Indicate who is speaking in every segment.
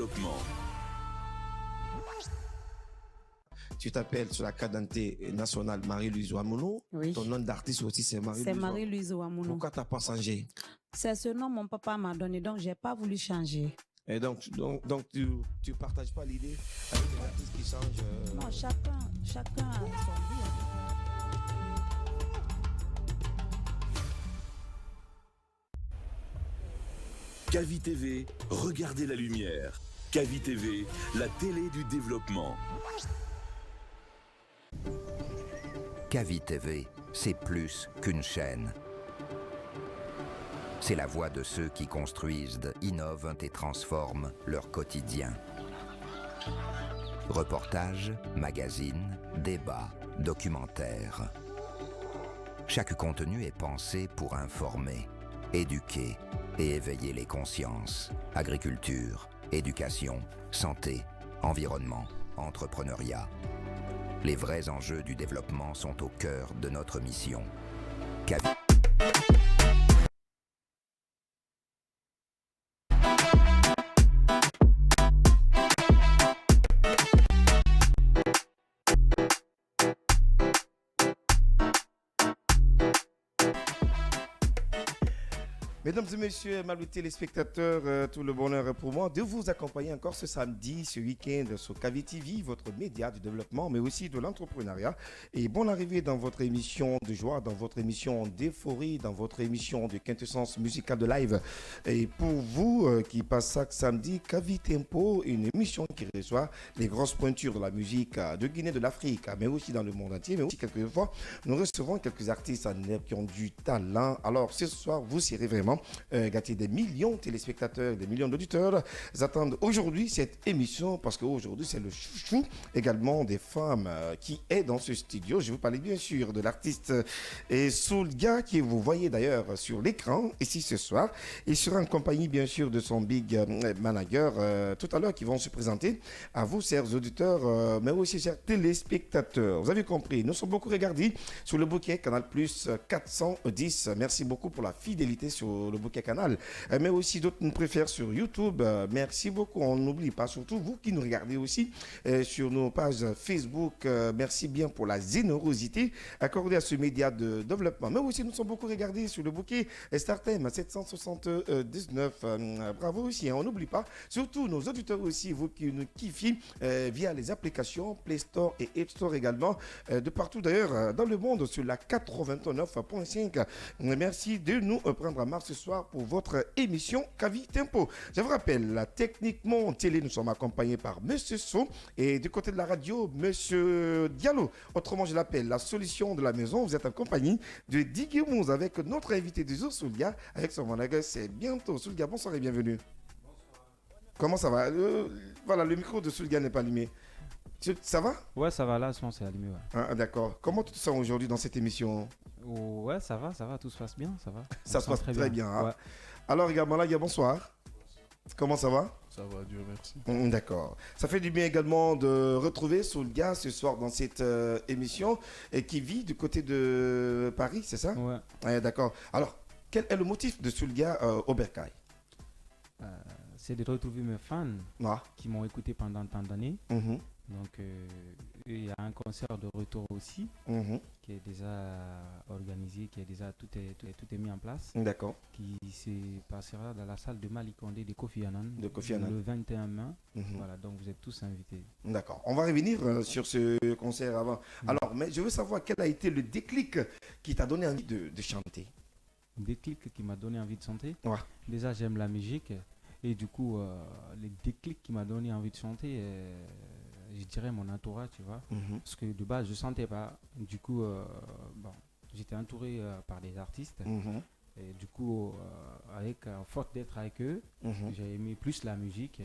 Speaker 1: développement.
Speaker 2: Tu t'appelles sur la carte d'identité nationale Marie-Louise Ouamounou.
Speaker 3: Oui.
Speaker 2: Ton nom d'artiste aussi, c'est Marie-Louise.
Speaker 3: C'est Marie-Louise Ouamounou.
Speaker 2: Pourquoi tu n'as pas changé?
Speaker 3: C'est ce nom mon papa m'a donné, donc je n'ai pas voulu changer.
Speaker 2: Et donc tu ne partages pas l'idée avec les artistes qui changent
Speaker 3: Non, chacun a son vie.
Speaker 1: Cavi TV, regardez la lumière. Cavi TV, la télé du développement.
Speaker 4: Cavi TV, c'est plus qu'une chaîne. C'est la voix de ceux qui construisent, innovent et transforment leur quotidien. Reportages, magazines, débats, documentaires. Chaque contenu est pensé pour informer, éduquer et éveiller les consciences. Agriculture, éducation, santé, environnement, entrepreneuriat. Les vrais enjeux du développement sont au cœur de notre mission. Cavi.
Speaker 2: Mesdames et messieurs, amables téléspectateurs, tout le bonheur pour moi de vous accompagner encore ce samedi, ce week-end sur Cavi TV, votre média du développement, mais aussi de l'entrepreneuriat. Et bonne arrivée dans votre émission de joie, dans votre émission d'euphorie, dans votre émission de quintessence musicale de live. Et pour vous qui passez chaque samedi, Cavi Tempo, une émission qui reçoit les grosses pointures de la musique de Guinée, de l'Afrique, mais aussi dans le monde entier. Mais aussi quelquefois, nous recevons quelques artistes en herbe qui ont du talent. Alors ce soir, vous serez vraiment gâté. Des millions de téléspectateurs, des millions d'auditeurs attendent aujourd'hui cette émission parce qu'aujourd'hui c'est le chouchou également des femmes qui est dans ce studio. Je vous parlais bien sûr de l'artiste Soulga qui vous voyez d'ailleurs sur l'écran ici ce soir. Il sera en compagnie bien sûr de son big manager tout à l'heure qui vont se présenter à vous chers auditeurs mais aussi chers téléspectateurs. Vous avez compris, nous sommes beaucoup regardés sur le bouquet Canal Plus 410. Merci beaucoup pour la fidélité sur le bouquet Canal, mais aussi d'autres nous préfèrent sur YouTube. Merci beaucoup. On n'oublie pas, surtout vous qui nous regardez aussi sur nos pages Facebook. Merci bien pour la générosité accordée à ce média de développement. Mais aussi, nous sommes beaucoup regardés sur le bouquet Startem 779. Bravo aussi. On n'oublie pas, surtout nos auditeurs aussi, vous qui nous kiffez via les applications Play Store et App Store également, de partout d'ailleurs dans le monde sur la 89.5. Merci de nous prendre à marche ce soir pour votre émission Cavi Tempo. Je vous rappelle, techniquement en télé, nous sommes accompagnés par Monsieur So et du côté de la radio, Monsieur Diallo. Autrement, je l'appelle la solution de la maison. Vous êtes en compagnie de Diggy Mouz avec notre invité du jour, Soulga, avec son manager. C'est bientôt. Soulga, bonsoir et bienvenue. Bonsoir. Comment ça va? Voilà, le micro de Soulga n'est pas allumé. Ça va?
Speaker 5: Ouais, ça va, là, c'est allumé. Ouais.
Speaker 2: Ah, d'accord. Comment tu te sens aujourd'hui dans cette émission?
Speaker 5: Ouais, ça va, tout se passe bien, ça va.
Speaker 2: Ça se passe très bien. Hein?
Speaker 5: Ouais.
Speaker 2: Alors, regarde, Malaga, bonsoir. Comment ça va?
Speaker 6: Ça va, Dieu merci.
Speaker 2: D'accord. Ça fait du bien également de retrouver Soulga ce soir dans cette émission et qui vit du côté de Paris, c'est ça?
Speaker 5: Ouais.
Speaker 2: D'accord. Alors, quel est le motif de Soulga au Bercail?
Speaker 5: C'est de retrouver mes fans qui m'ont écouté pendant tant d'années. Donc, il y a un concert de retour aussi qui est déjà organisé, qui est déjà tout est mis en place.
Speaker 2: D'accord.
Speaker 5: Qui se passera dans la salle de Malikondé de Kofi Annan
Speaker 2: le
Speaker 5: 21 mai. Voilà, donc vous êtes tous invités.
Speaker 2: D'accord. On va revenir sur ce concert avant. Alors, mais je veux savoir quel a été le déclic qui t'a donné envie de chanter.
Speaker 5: Le déclic qui m'a donné envie de chanter.
Speaker 2: Ouais.
Speaker 5: Déjà, j'aime la musique. Et du coup, le déclic qui m'a donné envie de chanter, je dirais mon entourage, tu vois. Parce que de base, je ne chantais pas. Du coup, j'étais entouré par des artistes. Et du coup, forte d'être avec eux, j'ai aimé plus la musique.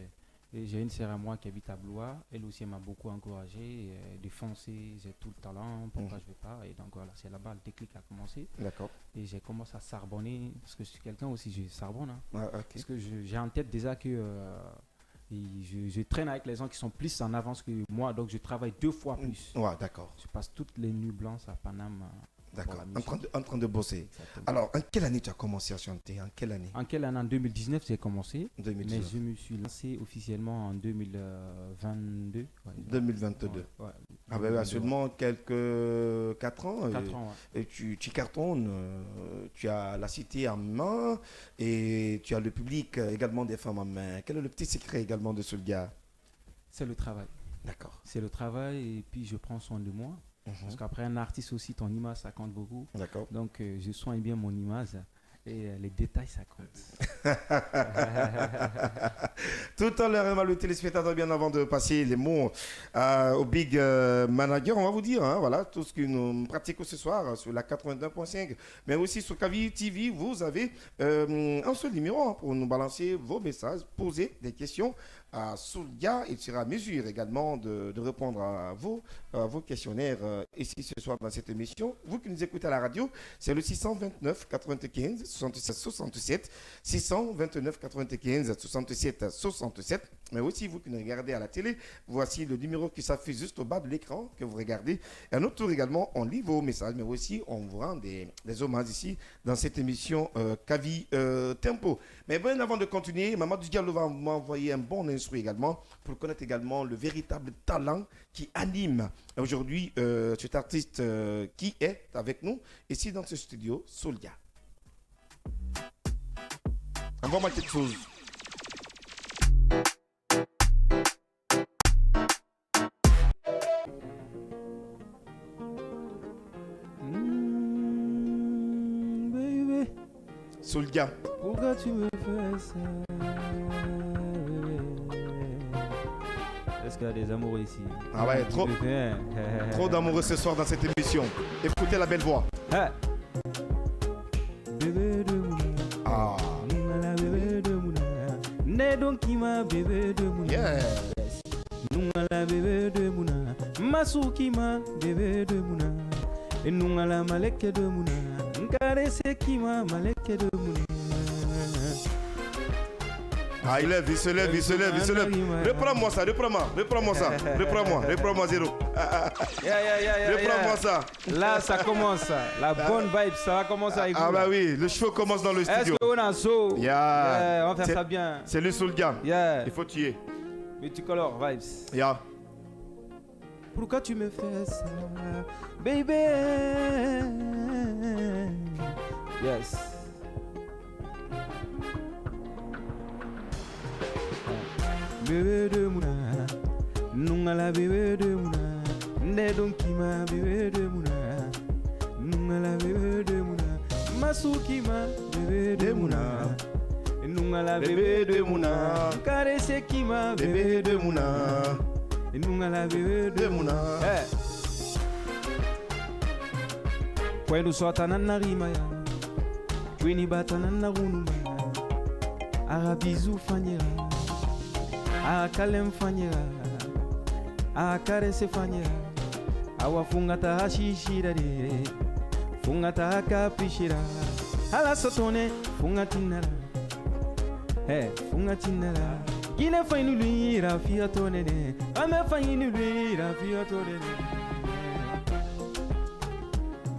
Speaker 5: Et j'ai une sœur à moi qui habite à Blois. Elle aussi m'a beaucoup encouragé de foncer. J'ai tout le talent, pourquoi je ne vais pas? Et donc voilà, c'est là-bas le déclic a commencé.
Speaker 2: D'accord.
Speaker 5: Et j'ai commencé à charbonner, parce que je suis quelqu'un aussi, je charbonne. Hein.
Speaker 2: Okay.
Speaker 5: Parce que j'ai en tête déjà que je traîne avec les gens qui sont plus en avance que moi, donc je travaille 2 fois plus.
Speaker 2: Ouais, d'accord.
Speaker 5: Je passe toutes les nuits blanches à Paname.
Speaker 2: D'accord, en train de bosser.
Speaker 5: Exactement.
Speaker 2: Alors, en quelle année tu as commencé à chanter? En quelle année?
Speaker 5: En quelle année? En 2019, j'ai commencé.
Speaker 2: 2019.
Speaker 5: Mais je me suis lancé officiellement en 2022.
Speaker 2: 2022.
Speaker 5: Ouais,
Speaker 2: Ah ben, seulement quelques 4 ans.
Speaker 5: 4 ans, ouais.
Speaker 2: Et tu cartonnes, tu as la cité en main et tu as le public également des femmes en main. Quel est le petit secret également de Souldia?
Speaker 5: C'est le travail.
Speaker 2: D'accord.
Speaker 5: C'est le travail et puis je prends soin de moi. Parce qu'après un artiste aussi, ton image, ça compte beaucoup.
Speaker 2: D'accord.
Speaker 5: Donc je soigne bien mon image et les détails, ça compte.
Speaker 2: Tout à l'heure, le téléspectateur, bien avant de passer les mots au Big Manager, on va vous dire, hein, voilà, tout ce que nous pratiquons ce soir sur la 82.5, mais aussi sur Kavi TV, vous avez un seul numéro pour nous balancer vos messages, poser des questions à Souldia. Il sera à mesure également de répondre à vos questionnaires ici ce soir dans cette émission. Vous qui nous écoutez à la radio, c'est le 629 95 67 67, 629 95 67 67. Mais aussi, vous qui nous regardez à la télé, voici le numéro qui s'affiche juste au bas de l'écran que vous regardez. Et à notre tour également, on lit vos messages, mais aussi on vous rend des hommages ici dans cette émission Kavi Tempo. Mais bien avant de continuer, Mamadou Diallo va m'envoyer un bon instruit également pour connaître également le véritable talent qui anime aujourd'hui cet artiste qui est avec nous ici dans ce studio, Souldia. Envoie-moi quelque chose.
Speaker 5: Baby,
Speaker 2: Souldia.
Speaker 5: pourquoi tu me fais ça? Est-ce qu'il y a des amoureux ici?
Speaker 2: Ah ouais, trop d'amoureux ce soir dans cette émission. Écoutez la belle voix.
Speaker 5: Hey. Bébé de Mouna.
Speaker 2: Ah.
Speaker 5: Nungala bébé de Mouna. Ne donc ma bébé de Mouna.
Speaker 2: Yeah.
Speaker 5: Nungala bébé de Mouna. Masukima bébé de Mouna. Et Nungala maleke de Mouna. Nkare sekima maleke de Mouna.
Speaker 2: Ah, il se lève. Reprends-moi ça. Reprends-moi zéro. Reprends-moi ça.
Speaker 5: Là, ça commence. La bonne vibe, ça va commencer avec vous.
Speaker 2: Ah bah oui, le show commence dans le studio.
Speaker 5: Est-ce qu'on a un saut?
Speaker 2: Yeah.
Speaker 5: On va faire ça bien.
Speaker 2: C'est le Souldia.
Speaker 5: Yeah.
Speaker 2: Il faut tuer.
Speaker 5: Multicolore vibes.
Speaker 2: Yeah.
Speaker 5: Pourquoi tu me fais ça, baby? Yes. Bébé de Mouna, Nungala bébé de Mouna, Ne donkima bébé de Mouna, Nungala bébé de Mouna, Masukima bébé de Mouna, Nungala bébé de Mouna, Karesekima bébé de Mouna, Nungala bébé de Mouna. Kwenu sota nana rimaya, kweni bata nana runumaya, arabizu fanyera. A kalem fanyera, a karese fanyera, awa fungata hashishira de, fungata hakapishira, ala sotone fungatinara, fungatinara, gine fainu lui rafia tonene, ame fainu lui rafia tonene,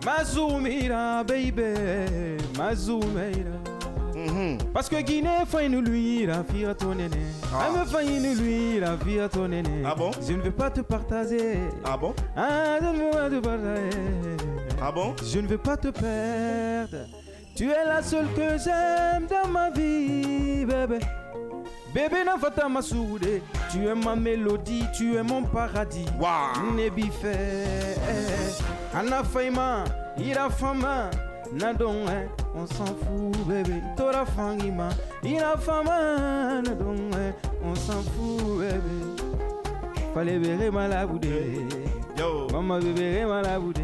Speaker 5: mazumira baby, mazumira. Parce que Guinée faille nous lui la fille à ton aîné. Elle me faille nous lui la fille à ton aîné.
Speaker 2: Ah bon?
Speaker 5: Je ne veux pas te partager.
Speaker 2: Ah bon?
Speaker 5: Ah, je ne veux pas te partager.
Speaker 2: Ah bon?
Speaker 5: Je ne veux pas te perdre. Tu es la seule que j'aime dans ma vie, bébé. Bébé n'a pas ma soudée. Tu es ma mélodie, tu es mon paradis.
Speaker 2: Wow.
Speaker 5: Nebifé. Anna Faima, Ira Fama. Nadon, on s'en fout, bébé. Tora fangima, ira fama. Nadon, on s'en fout, bébé. Fallait bébé malaboudé. Maman bébé malaboudé.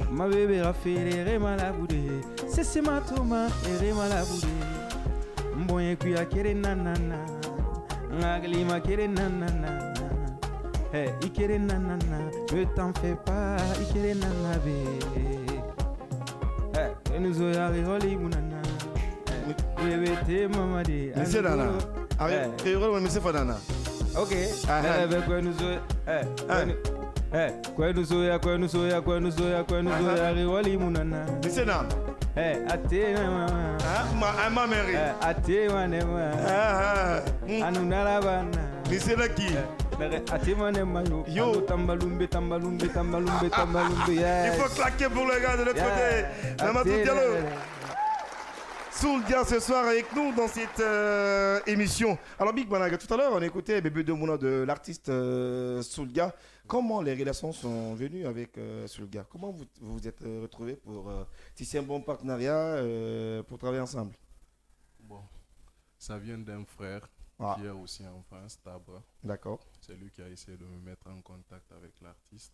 Speaker 5: Ma bébé raffaire malaboudé. C'est ma toma et malaboudé. Mboye kuya kere nanana. Ngagli ma kere nanana. Hey, ikere nanana. Ne t'en fais pas, ikere nanana. Nous avons roli munana. Bébé te mama de.
Speaker 2: Monsieur Nana. Arrête, monsieur Fadana.
Speaker 5: Ok. Avec quoi nous Kwenu soya, riwali munana.
Speaker 2: Monsieur Nam.
Speaker 5: Ate
Speaker 2: Ma mère.
Speaker 5: ate manema. Anunala bana.
Speaker 2: Monsieur Naki.
Speaker 5: Ate manema yo.
Speaker 2: Yo.
Speaker 5: Tambalumbe.
Speaker 2: Il
Speaker 5: Yes.
Speaker 2: faut claquer pour le gars de l'autre côté. Mamadou Diallo. Souldia ce soir avec nous dans cette émission. Alors Big Managa, tout à l'heure on écoutait Bébé de Mouna de l'artiste Souldia. Comment les relations sont venues avec Souldia? Comment vous vous êtes retrouvés pour tisser un bon partenariat pour travailler ensemble?
Speaker 6: Bon, ça vient d'un frère qui est aussi en France, Tabra.
Speaker 2: D'accord.
Speaker 6: C'est lui qui a essayé de me mettre en contact avec l'artiste.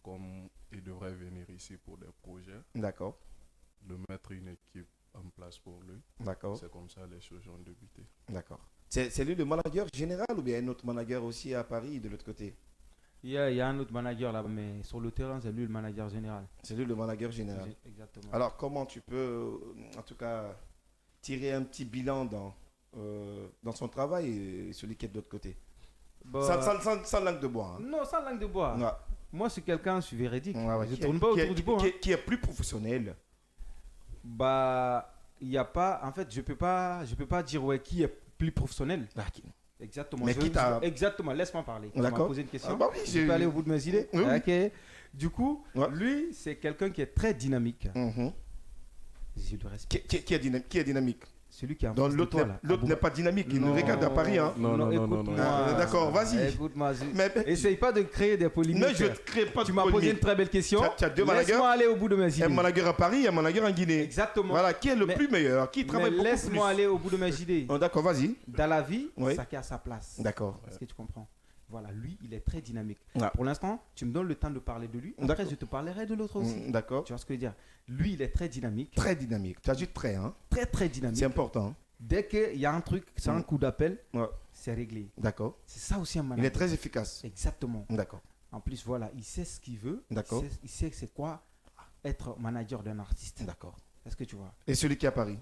Speaker 6: Comme il devrait venir ici pour des projets.
Speaker 2: D'accord.
Speaker 6: De mettre une équipe en place pour lui.
Speaker 2: D'accord.
Speaker 6: C'est comme ça les choses ont débuté.
Speaker 2: D'accord. C'est lui le manager général ou bien un autre manager aussi à Paris de l'autre côté?
Speaker 5: Il y a un autre manager là, mais sur le terrain, c'est lui le manager général.
Speaker 2: C'est lui le manager général.
Speaker 5: Exactement.
Speaker 2: Alors, comment tu peux, en tout cas, tirer un petit bilan dans son travail et celui qui est de l'autre côté? Sans langue de bois. Hein.
Speaker 5: Non, sans langue de bois.
Speaker 2: Ouais.
Speaker 5: Moi, c'est quelqu'un, je suis véridique.
Speaker 2: Ouais,
Speaker 5: Je ne tourne pas autour du pot.
Speaker 2: Qui est plus professionnel.
Speaker 5: Il n'y a pas. En fait, je peux pas dire qui est plus professionnel. Exactement.
Speaker 2: Mais
Speaker 5: Exactement, laisse-moi parler. Tu m'as posé une question.
Speaker 2: Oui,
Speaker 5: je peux aller au bout de mes idées.
Speaker 2: Oui.
Speaker 5: Ok. Du coup, lui, c'est quelqu'un qui est très dynamique. Je le respecte.
Speaker 2: Qui est dynamique?
Speaker 5: Celui qui est en
Speaker 2: Donc
Speaker 5: face de toi, là.
Speaker 2: l'autre n'est pas dynamique, il nous regarde à Paris. Hein.
Speaker 6: Non.
Speaker 2: D'accord, vas-y.
Speaker 5: Écoute-moi.
Speaker 2: Mais
Speaker 5: Essaye pas de créer des polémiques.
Speaker 2: non, je ne crée pas de
Speaker 5: Tu m'as posé une très belle question.
Speaker 2: Tu as deux managers.
Speaker 5: Laisse-moi aller au bout de mes idées.
Speaker 2: Un manager à Paris et un manager en Guinée.
Speaker 5: Exactement.
Speaker 2: Voilà, qui est le plus meilleur? Qui travaille beaucoup plus?
Speaker 5: Laisse-moi aller au bout de mes idées.
Speaker 2: Oh, d'accord, vas-y.
Speaker 5: Dans la vie,
Speaker 2: Oui.
Speaker 5: chacun a sa place.
Speaker 2: D'accord.
Speaker 5: Est-ce que tu comprends? Voilà, lui, il est très dynamique.
Speaker 2: Ouais.
Speaker 5: Pour l'instant, tu me donnes le temps de parler de lui. Après,
Speaker 2: D'accord.
Speaker 5: je te parlerai de l'autre aussi.
Speaker 2: D'accord.
Speaker 5: Tu vois ce que je veux dire? Lui, il est très dynamique.
Speaker 2: Très dynamique. Tu as dit très, hein?
Speaker 5: Très dynamique.
Speaker 2: C'est important.
Speaker 5: Dès qu'il y a un truc, c'est un coup d'appel,
Speaker 2: Ouais.
Speaker 5: c'est réglé.
Speaker 2: D'accord.
Speaker 5: C'est ça aussi un
Speaker 2: Il
Speaker 5: manager.
Speaker 2: est très efficace.
Speaker 5: Exactement.
Speaker 2: D'accord.
Speaker 5: En plus, voilà, il sait ce qu'il veut.
Speaker 2: D'accord.
Speaker 5: Il sait c'est quoi être manager d'un artiste.
Speaker 2: D'accord.
Speaker 5: Est-ce que tu vois?
Speaker 2: Et celui qui est à Paris?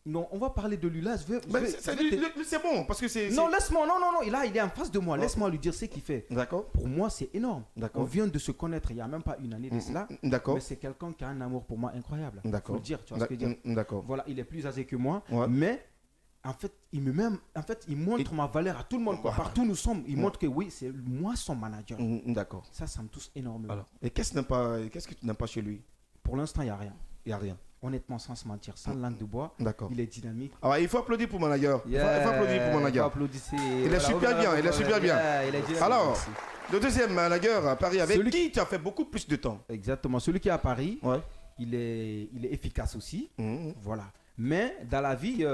Speaker 5: Non, on va parler de lui là.
Speaker 2: C'est bon, parce que c'est...
Speaker 5: Non, laisse-moi. Non. Là, il est en face de moi. Laisse-moi lui dire ce qu'il fait.
Speaker 2: D'accord.
Speaker 5: Pour moi, c'est énorme.
Speaker 2: D'accord.
Speaker 5: On vient de se connaître il n'y a même pas une année de cela.
Speaker 2: D'accord.
Speaker 5: Mais c'est quelqu'un qui a un amour pour moi incroyable.
Speaker 2: D'accord.
Speaker 5: Faut le dire, tu vois ce que je veux dire.
Speaker 2: D'accord.
Speaker 5: Voilà, il est plus âgé que moi.
Speaker 2: Ouais.
Speaker 5: Mais en fait, il montre ma valeur à tout le monde. Quoi. Partout où nous sommes, il montre que oui, c'est moi son manager.
Speaker 2: D'accord.
Speaker 5: Ça me touche énormément.
Speaker 2: Alors, et qu'est-ce que tu n'aimes pas chez lui?
Speaker 5: Pour l'instant, il n'y a rien.
Speaker 2: Il n'y a rien.
Speaker 5: Honnêtement, sans se mentir, sans langue de bois,
Speaker 2: D'accord.
Speaker 5: il est dynamique.
Speaker 2: Alors, il faut applaudir pour manager. Il faut applaudir pour manager. Il est super bien, il est super bien. Alors, le deuxième manager à Paris avec qui tu as fait beaucoup plus de temps?
Speaker 5: Exactement. Celui qui est à Paris,
Speaker 2: Ouais.
Speaker 5: il est efficace aussi.
Speaker 2: Mhm.
Speaker 5: Voilà. Mais dans la vie,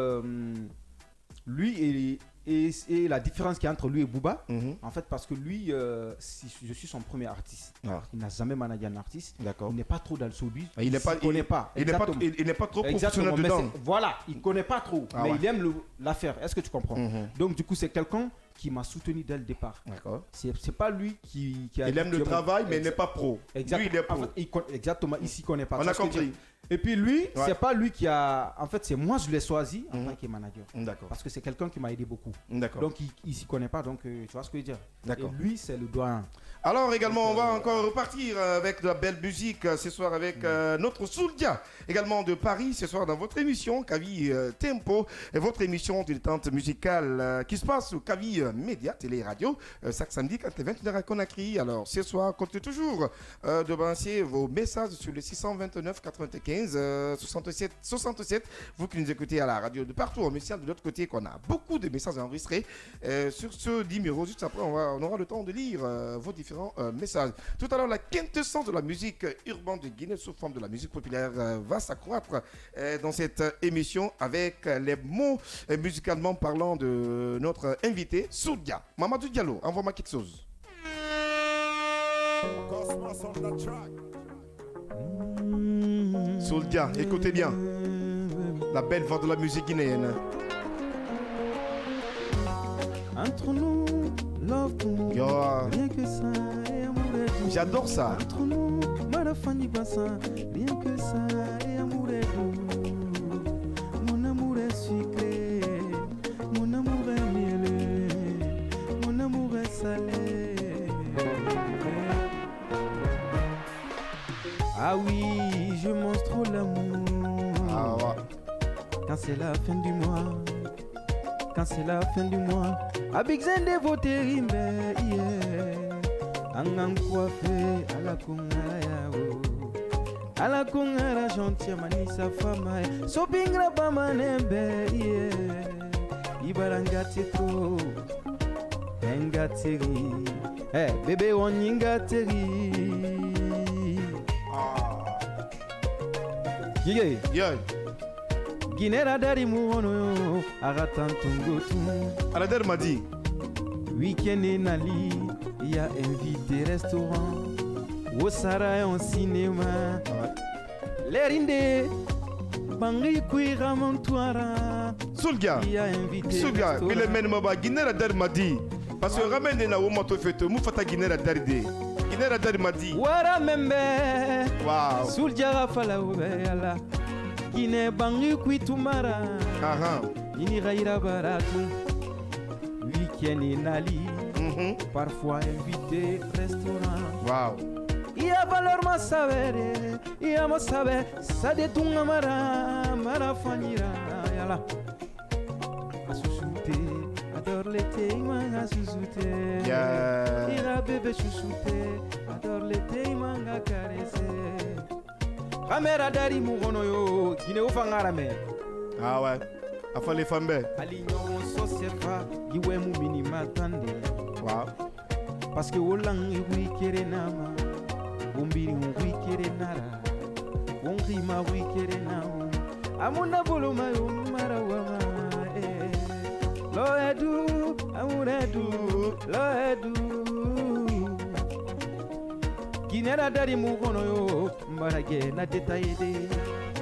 Speaker 5: lui et la différence qu'il y a entre lui et Booba,
Speaker 2: Mhm.
Speaker 5: en fait, parce que lui, je suis son premier artiste.
Speaker 2: Ah.
Speaker 5: Il n'a jamais managé un artiste.
Speaker 2: D'accord.
Speaker 5: Il n'est pas trop dans le showbiz.
Speaker 2: Il n'est pas-
Speaker 5: s'y connaît pas.
Speaker 2: Il n'est pas,
Speaker 5: Exactement.
Speaker 2: il n'est pas trop
Speaker 5: Exactement,
Speaker 2: professionnel
Speaker 5: mais
Speaker 2: dedans.
Speaker 5: voilà, il ne connaît pas trop,
Speaker 2: Ah
Speaker 5: mais
Speaker 2: ouais.
Speaker 5: il aime l'affaire. Est-ce que tu comprends?
Speaker 2: Mhm.
Speaker 5: Donc, du coup, c'est quelqu'un qui m'a soutenu dès le départ.
Speaker 2: D'accord.
Speaker 5: C'est pas lui qui a
Speaker 2: Il
Speaker 5: dit
Speaker 2: aime
Speaker 5: que
Speaker 2: le
Speaker 5: bon,
Speaker 2: travail, mais il n'est pas pro.
Speaker 5: Exactement.
Speaker 2: Lui, il est pro.
Speaker 5: En fait, exactement, il s'y connaît pas.
Speaker 2: On
Speaker 5: Tu
Speaker 2: a
Speaker 5: vois ce que je veux
Speaker 2: compris.
Speaker 5: dire? Et puis lui,
Speaker 2: Ouais.
Speaker 5: c'est pas lui qui a. En fait, c'est moi je l'ai choisi en
Speaker 2: Mhm.
Speaker 5: tant que manager.
Speaker 2: D'accord.
Speaker 5: Parce que c'est quelqu'un qui m'a aidé beaucoup.
Speaker 2: D'accord.
Speaker 5: Donc il s'y connaît pas, donc tu vois ce que je veux dire.
Speaker 2: D'accord.
Speaker 5: Et lui, c'est le doyen.
Speaker 2: Alors également, on va encore repartir avec de la belle musique ce soir avec notre Souldia, également de Paris, ce soir dans votre émission Kavi Tempo, et votre émission de détente musicale qui se passe sur Kavi Média, télé et radio, chaque samedi quand 21h à Conakry. Alors ce soir, comptez toujours de balancer vos messages sur le 629 95 67. Vous qui nous écoutez à la radio de partout, on signale de l'autre côté qu'on a beaucoup de messages enregistrés sur ce numéro. Juste après, on aura le temps de lire vos différents messages. Tout à l'heure, la quintessence de la musique urbaine de Guinée sous forme de la musique populaire va s'accroître dans cette émission avec les mots musicalement parlant de notre invité Souldia. Mamadou Diallo, envoie-moi quelque chose. Souldia, écoutez bien. La belle voix de la musique guinéenne.
Speaker 5: Entre nous, love pour nous.
Speaker 2: Yo,
Speaker 5: Rien que ça, et amour est tout.
Speaker 2: j'adore ça.
Speaker 5: Entre nous, Marafani Bassa, rien que ça, et amour est tout. Mon amour est sucré, mon amour est mielleux, mon amour est salé. Ah oui, je mange trop l'amour.
Speaker 2: Ah ouais.
Speaker 5: Quand c'est la fin du mois, quand c'est la fin du mois, avec zende voterimbe, yeah. Angan coiffé à la kongara yao, à la kongara gentil manisa fama, sopingra bamanembe, yeah. Ibarangateko, engateri, eh bébé on ingateri. Yeah.
Speaker 2: Yeah.
Speaker 5: Guinera dari muhono aratantungotu.
Speaker 2: Alader m'a dit.
Speaker 5: Week-end nali, il y a invité restaurant. Osara en cinéma. Lerinde, bangi kuira montoira.
Speaker 2: Soulga.
Speaker 5: Il y a invité
Speaker 2: Soulga.
Speaker 5: restaurant.
Speaker 2: Mais le mène Guinera der m'a dit. Parce que ramène na womoto fete, moufata Guinera der de. Guinera der m'a dit.
Speaker 5: Wara membe.
Speaker 2: Wow.
Speaker 5: Soulja fala ubeyala. Guinée bangi kuitumara.
Speaker 2: Aha.
Speaker 5: Ini raira baratu. Week-end nali. Parfois invité restaurant.
Speaker 2: Wow.
Speaker 5: Il y a valeur ma savere, il y a ma sabe, ça détourne mara, mara fanira, yala. Asusute, adore l'été, manga susute.
Speaker 2: Yeah.
Speaker 5: Il a bébé susute, adore l'été, manga caresser. Kamera dari mugono yo, kine ufangara me.
Speaker 2: Ah ouais. Afa les femmes belles.
Speaker 5: Ali nyon so sefa, giwe mu minima tande.
Speaker 2: Wow.
Speaker 5: Parce que Olang est kere nama. Umbiri wikere nara, ungrima wikere nao. Amuna boloma yumara wama. Lo edu, amuredu, lo edu. Guinera dari mugono yo, mbarage na detaide.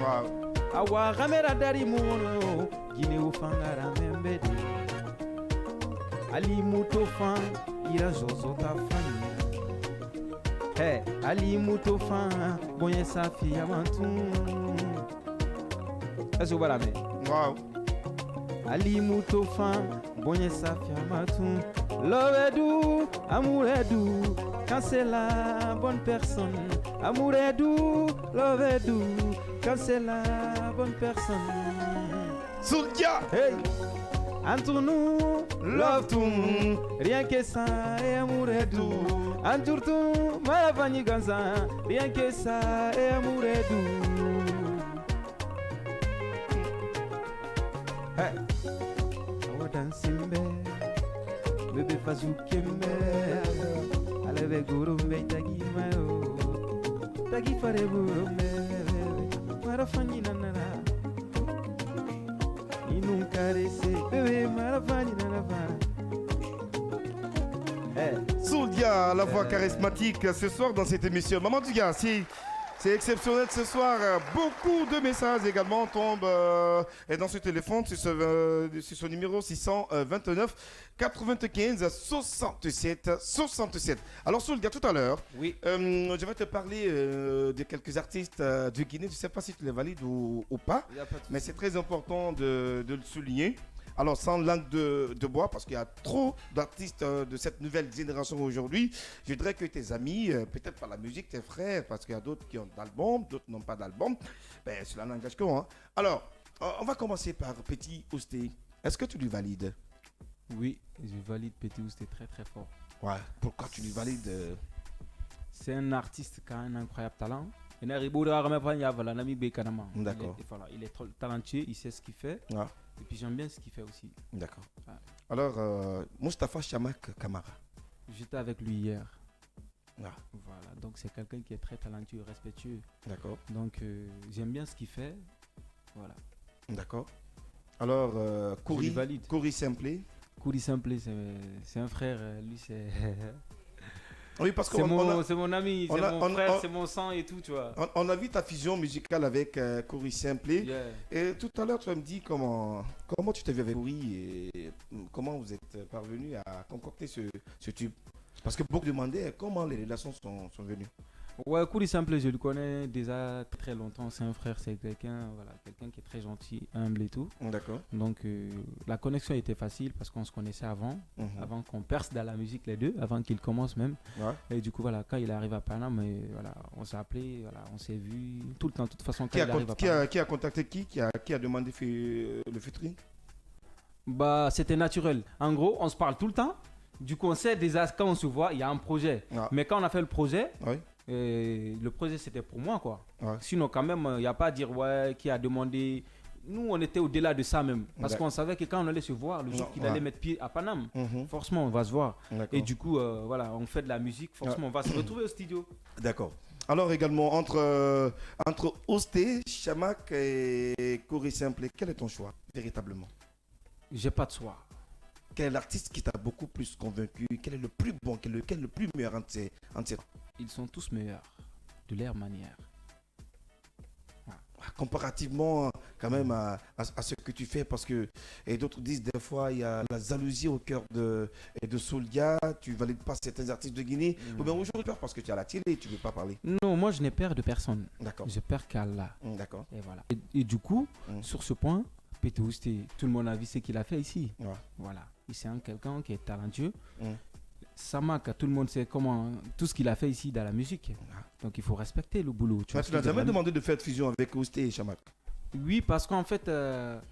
Speaker 2: Wow.
Speaker 5: Awa kamera dari mugono yo, Guinea ufangara membede. Ali mutofan, ira zozo ta fani. Hey, Ali Moutofan, bonye safi amantou. Est-ce que vous voyez?
Speaker 2: Wow.
Speaker 5: Ali Moutofan, bonye safi amantou. Love edu, amour edu, quand c'est la bonne personne. Amour edu, love edu, quand c'est la bonne personne.
Speaker 2: Soulga.
Speaker 5: Hey, entre nous, love tout, rien que ça et amour edu. Entre tout, malavani ganza, rien que ça et amour edu. Hey, awa dansimbe, bébé fazukembe, aleve gurumbe tagi mayo, tagi fare gurumbe, marafani nanana, inun caresse, bébé marafani nanana.
Speaker 2: Soulga, la voix charismatique ce soir dans cette émission. Maman du gars, c'est exceptionnel ce soir. Beaucoup de messages également tombent dans ce téléphone, sur ce numéro 629 95 67 67. Alors Soulga, tout à l'heure,
Speaker 5: oui.
Speaker 2: Je vais te parler de quelques artistes de Guinée. Je ne sais pas si tu les valides ou pas, mais c'est très important de le souligner. Alors, sans langue de bois, parce qu'il y a trop d'artistes de cette nouvelle génération aujourd'hui, je dirais que tes amis, peut-être par la musique, tes frères, parce qu'il y a d'autres qui ont d'albums, d'autres n'ont pas d'album, ben, cela n'engage que moi. Alors, on va commencer par Petit Ousté. Est-ce que tu lui valides?
Speaker 5: Oui, je valide Petit Ousté très très fort.
Speaker 2: Ouais, pourquoi tu lui valides?
Speaker 5: C'est un artiste qui a un incroyable talent.
Speaker 2: D'accord.
Speaker 5: Il est trop talentueux, il sait ce qu'il fait.
Speaker 2: Ouais.
Speaker 5: Et puis j'aime bien ce qu'il fait aussi.
Speaker 2: D'accord.
Speaker 5: Ouais.
Speaker 2: Alors, Mustapha Chamak Kamara.
Speaker 5: J'étais avec lui hier.
Speaker 2: Ouais.
Speaker 5: Voilà, donc c'est quelqu'un qui est très talentueux, respectueux.
Speaker 2: D'accord.
Speaker 5: Donc j'aime bien ce qu'il fait. Voilà.
Speaker 2: D'accord. Alors, Kouri Simplé.
Speaker 5: Kouri Simplé, c'est un frère. Lui, c'est.
Speaker 2: Oui, parce que
Speaker 5: c'est mon ami, c'est mon frère, c'est mon sang et tout, tu vois.
Speaker 2: On a vu ta fusion musicale avec Kouri Simplé.
Speaker 5: Yeah.
Speaker 2: Et tout à l'heure, tu me dis comment tu t'es vu avec Kouri et comment vous êtes parvenu à concocter ce tube. Parce que beaucoup demandaient comment les relations sont venues.
Speaker 5: Ouais, Kouri Simple, je le connais déjà très longtemps. C'est un frère, c'est quelqu'un qui est très gentil, humble et tout.
Speaker 2: D'accord.
Speaker 5: Donc la connexion était facile parce qu'on se connaissait avant qu'on perce dans la musique les deux, avant qu'il commence même. Ouais. Et du coup, voilà, quand il arrive à Paname, voilà, on s'est appelé, voilà, on s'est vu tout le temps. De toute façon, quand
Speaker 2: qui a contacté qui a demandé le featuring?
Speaker 5: Bah, c'était naturel. En gros, on se parle tout le temps. Du coup, on sait déjà quand on se voit, il y a un projet. Ah. Mais quand on a fait le projet, le projet c'était pour moi, quoi. Ah. Sinon, quand même, il n'y a pas à dire qui a demandé. Nous, on était au-delà de ça même. Parce qu'on savait que quand on allait se voir, le jour qu'il allait mettre pied à Paname, forcément, on va se voir. Et du coup, voilà, on fait de la musique, forcément, on va se retrouver au studio.
Speaker 2: D'accord. Alors également, entre Ousté, Chamak et Kouri Simple, quel est ton choix, véritablement?
Speaker 5: J'ai pas de choix.
Speaker 2: Quel est l'artiste qui t'a beaucoup plus convaincu? Quel est le plus bon? Quel est le plus meilleur entre ces...
Speaker 5: Ils sont tous meilleurs, de leur manière.
Speaker 2: Comparativement quand même à ce que tu fais, parce que et d'autres disent des fois il y a la jalousie au cœur de Souldia, tu valides pas certains artistes de Guinée, ou bien aujourd'hui peur parce que tu es à la télé, tu veux pas parler.
Speaker 5: Non, moi je n'ai peur de personne.
Speaker 2: D'accord.
Speaker 5: Je perds qu'Allah.
Speaker 2: D'accord.
Speaker 5: Et voilà. Et du coup, sur ce point, Pété Ousté, tout le monde a vu ce qu'il a fait ici. Ouais. Voilà. C'est quelqu'un qui est talentueux. Samak, tout le monde sait tout ce qu'il a fait ici dans la musique. Donc il faut respecter le boulot.
Speaker 2: Tu n'as jamais demandé de faire fusion avec Ousté et Chamak?
Speaker 5: Oui, parce qu'en fait,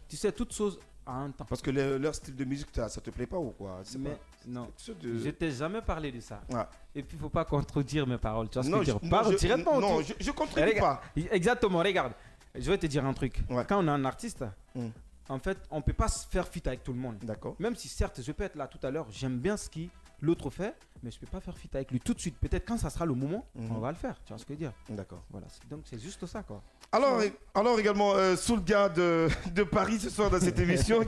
Speaker 5: tu sais, toutes choses à un temps.
Speaker 2: Parce que leur style de musique, ça te plaît pas ou quoi?
Speaker 5: Non, je t'ai jamais parlé de ça.
Speaker 2: Ah.
Speaker 5: Et puis il ne faut pas contredire mes paroles. Tu vois ce
Speaker 2: que
Speaker 5: je veux dire? Parle directement.
Speaker 2: Non, je ne contredis pas.
Speaker 5: Exactement, regarde. Je vais te dire un truc. Quand on est un artiste, en fait, on ne peut pas se faire fit avec tout le monde. D'accord. Même si certes, je peux être là tout à l'heure, j'aime bien ce qui l'autre fait, mais je ne peux pas faire fit avec lui tout de suite. Peut-être quand ça sera le moment, on va le faire. Tu vois ce que je veux dire? D'accord. Voilà. Donc c'est juste ça, quoi.
Speaker 2: Alors également, Souldia de Paris ce soir dans cette émission.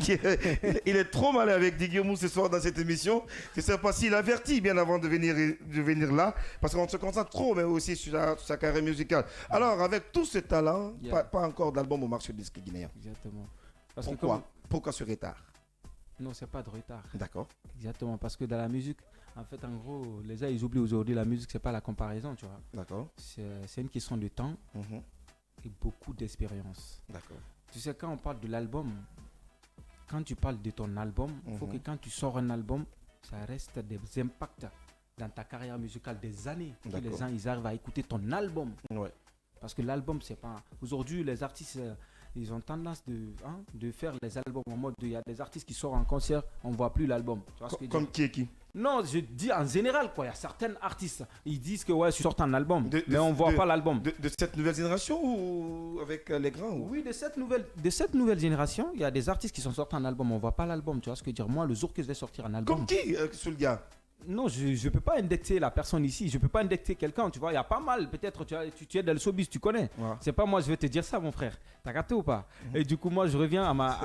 Speaker 2: Il est trop mal avec Digimou ce soir dans cette émission. Je ne sais pas s'il avertit bien avant de venir là, parce qu'on se concentre trop, mais aussi sur sa carrière musicale. Alors, avec tout ce talent, pas encore d'album au marché disque guinéen.
Speaker 5: Exactement.
Speaker 2: Pourquoi ce retard?
Speaker 5: Non, c'est pas de retard.
Speaker 2: D'accord.
Speaker 5: Exactement, parce que dans la musique, en fait, en gros, les gens, ils oublient aujourd'hui, la musique, c'est pas la comparaison, tu vois. D'accord. C'est une question de temps et beaucoup d'expérience. D'accord. Tu sais, quand on parle de l'album, quand tu parles de ton album, il faut que quand tu sors un album, ça reste des impacts dans ta carrière musicale des années. Que les gens, ils arrivent à écouter ton album. Ouais. Parce que l'album, c'est pas... Aujourd'hui, les artistes... ils ont tendance de faire les albums en mode il y a des artistes qui sortent en concert, on ne voit plus l'album.
Speaker 2: Comme qui?
Speaker 5: Non, je dis en général, quoi. Il y a certains artistes, ils disent que je sors un album, mais on ne voit pas l'album.
Speaker 2: De cette nouvelle génération ou avec les grands
Speaker 5: Oui, de cette nouvelle génération, il y a des artistes qui sont sortis en album, on ne voit pas l'album. Tu vois ce que je veux dire? Moi, le jour que je vais sortir un album...
Speaker 2: Comme qui, Souldia?
Speaker 5: Non, je ne peux pas indexer la personne ici. Je ne peux pas indexer quelqu'un. Tu vois, il y a pas mal. Peut-être tu es dans le showbiz, tu connais. Ouais. C'est pas moi, je vais te dire ça, mon frère. T'as capté ou pas? Et du coup, moi, je reviens à ma...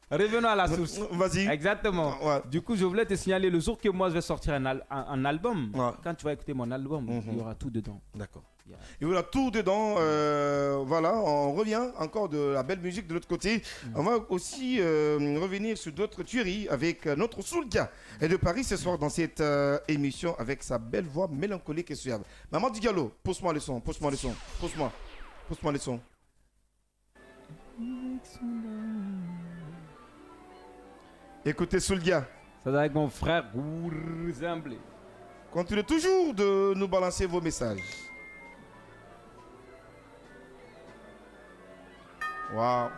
Speaker 5: Revenons à la source.
Speaker 2: Vas-y.
Speaker 5: Exactement. Ouais. Du coup, je voulais te signaler le jour que moi, je vais sortir un album. Ouais. Quand tu vas écouter mon album, il y aura tout dedans.
Speaker 2: D'accord. Il y aura tout dedans. Voilà, on revient encore de la belle musique de l'autre côté. On va aussi revenir sur d'autres tueries avec notre Souldia et de Paris ce soir dans cette émission avec sa belle voix mélancolique et suave. Maman du Gallo, pousse-moi le son, pousse-moi le son, pousse-moi le son. Écoutez Souldia.
Speaker 5: Ça va avec mon frère Zamblé.
Speaker 2: Continuez toujours de nous balancer vos messages. Waouh.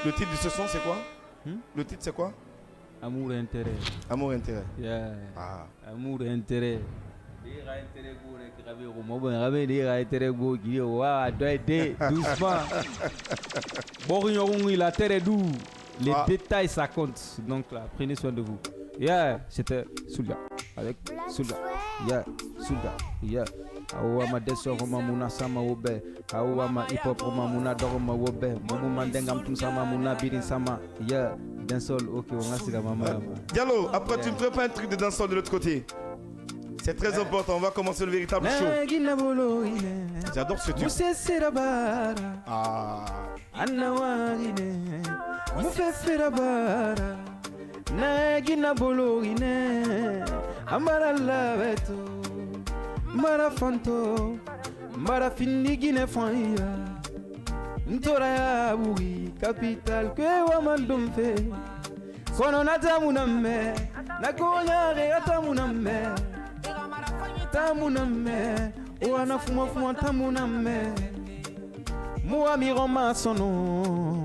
Speaker 2: Le titre de ce son, c'est quoi? Le titre, c'est quoi?
Speaker 5: Amour et intérêt.
Speaker 2: Amour et intérêt.
Speaker 5: Yeah. Ah. Amour et intérêt. Doucement. Il a terre doux. Les détails, ça compte. Donc là, prenez soin de vous. Yeah, c'était Souldia. Avec Souldia. Yeah, Souldia. Yeah. Awama deso roma muna sama wobe. Awama hip hop roma muna doroma wobe. Momu mandengam tum sama muna birin sama. Yeah, dancehall. Ok, on a sira mama.
Speaker 2: Diallo, après tu me ferais pas un truc de dancehall de l'autre côté? C'est très important, on va commencer le véritable show. J'adore ce truc. Ah.
Speaker 5: Nagina bolorine, amara laveto, mara fanto, mara finigine fanya. Ntora ya buri capital que wamandum fe. Kono natamuname, nakonya re tamuname. Tamuname, wana fuma tamuname. Moi mi roma sono.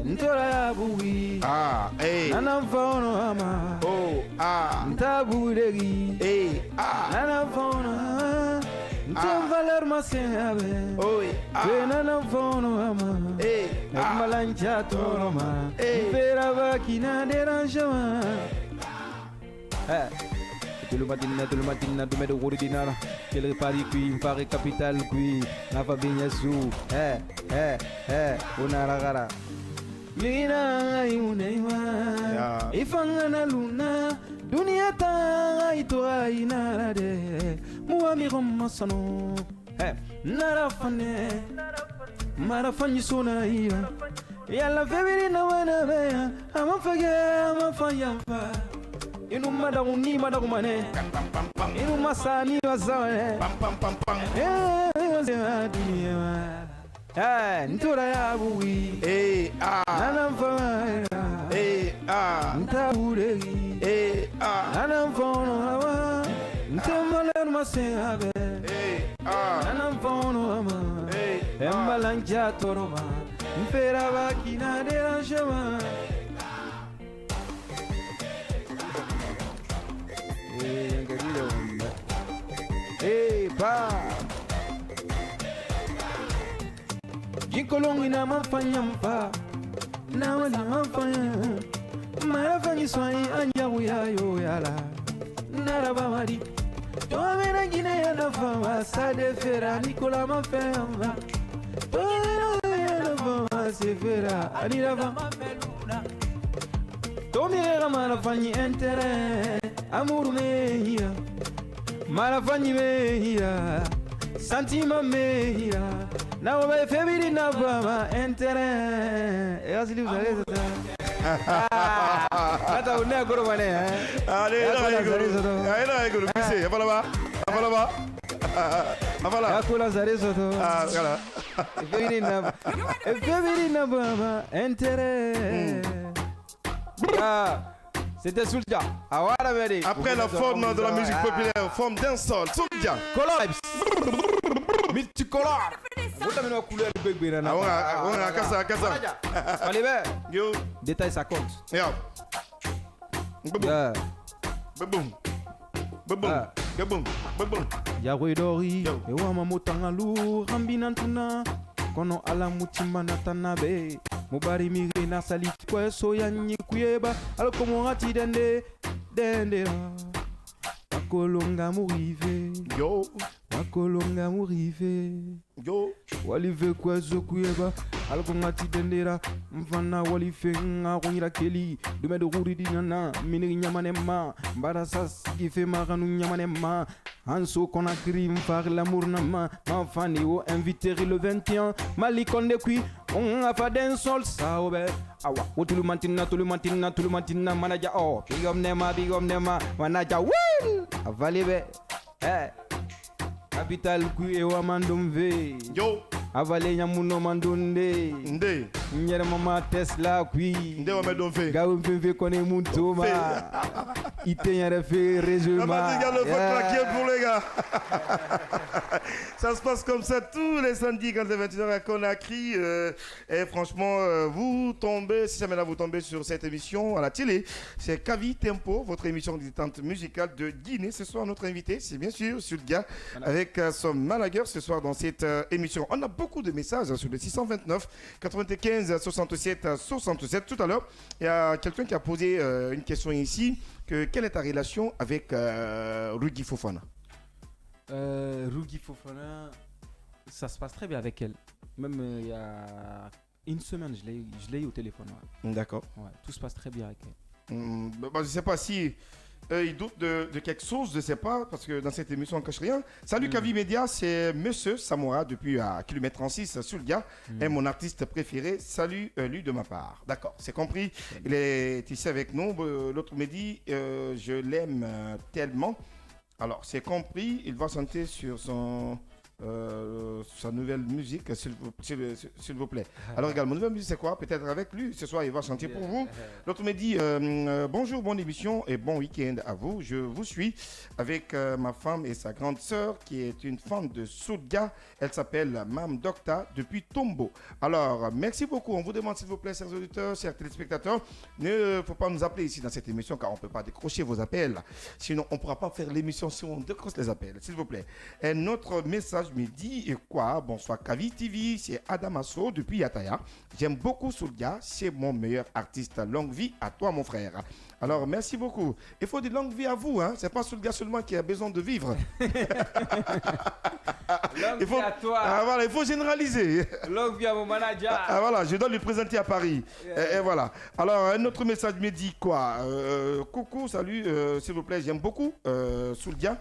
Speaker 5: Ntora ya buri. Nana fono ama. Ntaburegi. Nana fono. Ntamvaler masengabe. Nana fono ama. Malancha toroma. Vera vakina derangement. Tout le matin, tu mets de gros dinara. Quel repari qui, fare capital qui, Nafa Binyasu, Unaragara. Lina, Imunewa, Ifangana Luna, Duniata, Itoa, Inarade, Muami Romasano, Narafane, Marafani Sonaia, Yala Feverina Wanavea, I'm a fire. Inu madaguni madagumane, inu masani wazawe, ntura ya bui, nana mfaya, ntaburegi, nana mfono hawa, ntemale masengabe, nana mfono ama, embalanja toroma, mpera bakina derangement. Jikolongi na mafanya mpa na wali mafanya marafanyi swai anja uyayo yala naraba mari toamena gine ya nafama sade fera nikola mafema toamena ya nafama sefera aniraba mafeluna tomira marafanyi entere amuru mehia marafanyi mehia santima mehia na wabe febiri na bama entere asili uzaleza hata unea koro mane
Speaker 2: Era koro bise afala
Speaker 5: akula zarezo to febiri na bama entere C'était Soulja.
Speaker 2: Après la forme de la musique populaire, forme dancehall, Soulja.
Speaker 5: Colors. Multicolore. Vous avez une couleur bébé.
Speaker 2: On a kasa.
Speaker 5: Allez,
Speaker 2: yo.
Speaker 5: Détail ça compte.
Speaker 2: Yo. Boum.
Speaker 5: Yahweh Dori. Ewa mamotanga lu rambinantuna. Kono ala mutimba natanabe. Mubari mire na saliti kwa so yanyi kuyeba. Alokomo ati dende Wakolonga murive.
Speaker 2: Yo.
Speaker 5: Wakolonga murive.
Speaker 2: Yo.
Speaker 5: Walive kwa zo kuyeba. Alokomo ati dendera. Mfana walife nga kunyira keli. Dume de ruri dinana. Miniri nyamanema. Mbarasas kife maranu nyamanema. Hanso Conakry m'fare l'amour nama. M'enfani o invité le 21. Malikonde kui. On a fait d'un sol saobe. Awa. Tulumantina. Manaja oh. Big up nema. Manaja win. Avalibe. Capital kui ewa mandomve.
Speaker 2: Yo.
Speaker 5: Avale nyamuno mandonde.
Speaker 2: Nde.
Speaker 5: Nyere mama Tesla kui.
Speaker 2: Nde wa medonfe.
Speaker 5: Gaou mfe kone muntoma. Ite nyere fe résumé.
Speaker 2: Pour les gars. Ça se passe comme ça tous les samedis quand c'est 21h à Conakry. Et franchement, vous tombez, si jamais là vous tombez sur cette émission à la télé, c'est Kavi Tempo, votre émission de détente musicale de Guinée. Ce soir, notre invité, c'est bien sûr Soulja, avec son manager ce soir dans cette émission. On a beaucoup de messages sur le 629 95 67 67. Tout à l'heure, il y a quelqu'un qui a posé une question ici. Quelle est ta relation avec Rugi Fofana?
Speaker 5: Rugi Fofana, ça se passe très bien avec elle. Même il y a une semaine, je l'ai eu au téléphone. Ouais.
Speaker 2: D'accord.
Speaker 5: Ouais, tout se passe très bien avec elle.
Speaker 2: Je ne sais pas si il doute de quelque chose, je ne sais pas, parce que dans cette émission, on ne cache rien. Salut Kavi Média, c'est Monsieur Samoura depuis à kilomètre 36, Soulga, est mon artiste préféré. Salut lui de ma part. D'accord, c'est compris. Il est ici avec nous. L'autre me dit, je l'aime tellement. Alors, c'est compris, il va chanter sur sa nouvelle musique, s'il vous plaît. Alors, également, nouvelle musique, c'est quoi? Peut-être avec lui, ce soir, il va chanter pour vous. L'autre me dit, bonjour, bonne émission et bon week-end à vous. Je vous suis avec ma femme et sa grande sœur, qui est une fan de Soulga. Elle s'appelle Mam Docta, depuis Tombo. Alors, merci beaucoup. On vous demande, s'il vous plaît, chers auditeurs, chers téléspectateurs, ne faut pas nous appeler ici dans cette émission, car on ne peut pas décrocher vos appels. Sinon, on ne pourra pas faire l'émission si on décroche les appels, s'il vous plaît. Et notre message me dit quoi? Bonsoir Kavi TV, c'est Adamasso depuis Yataya. J'aime beaucoup Soulga, c'est mon meilleur artiste. Longue vie à toi, mon frère. Alors, merci beaucoup. Il faut de longue vie à vous, hein. C'est pas Soulga seulement qui a besoin de vivre.
Speaker 5: Longue vie à toi.
Speaker 2: Voilà, il faut généraliser.
Speaker 5: Longue vie à mon manager.
Speaker 2: Voilà, je dois lui présenter à Paris. Et voilà. Alors, un autre message me dit quoi? Coucou, salut, s'il vous plaît, j'aime beaucoup Soulga.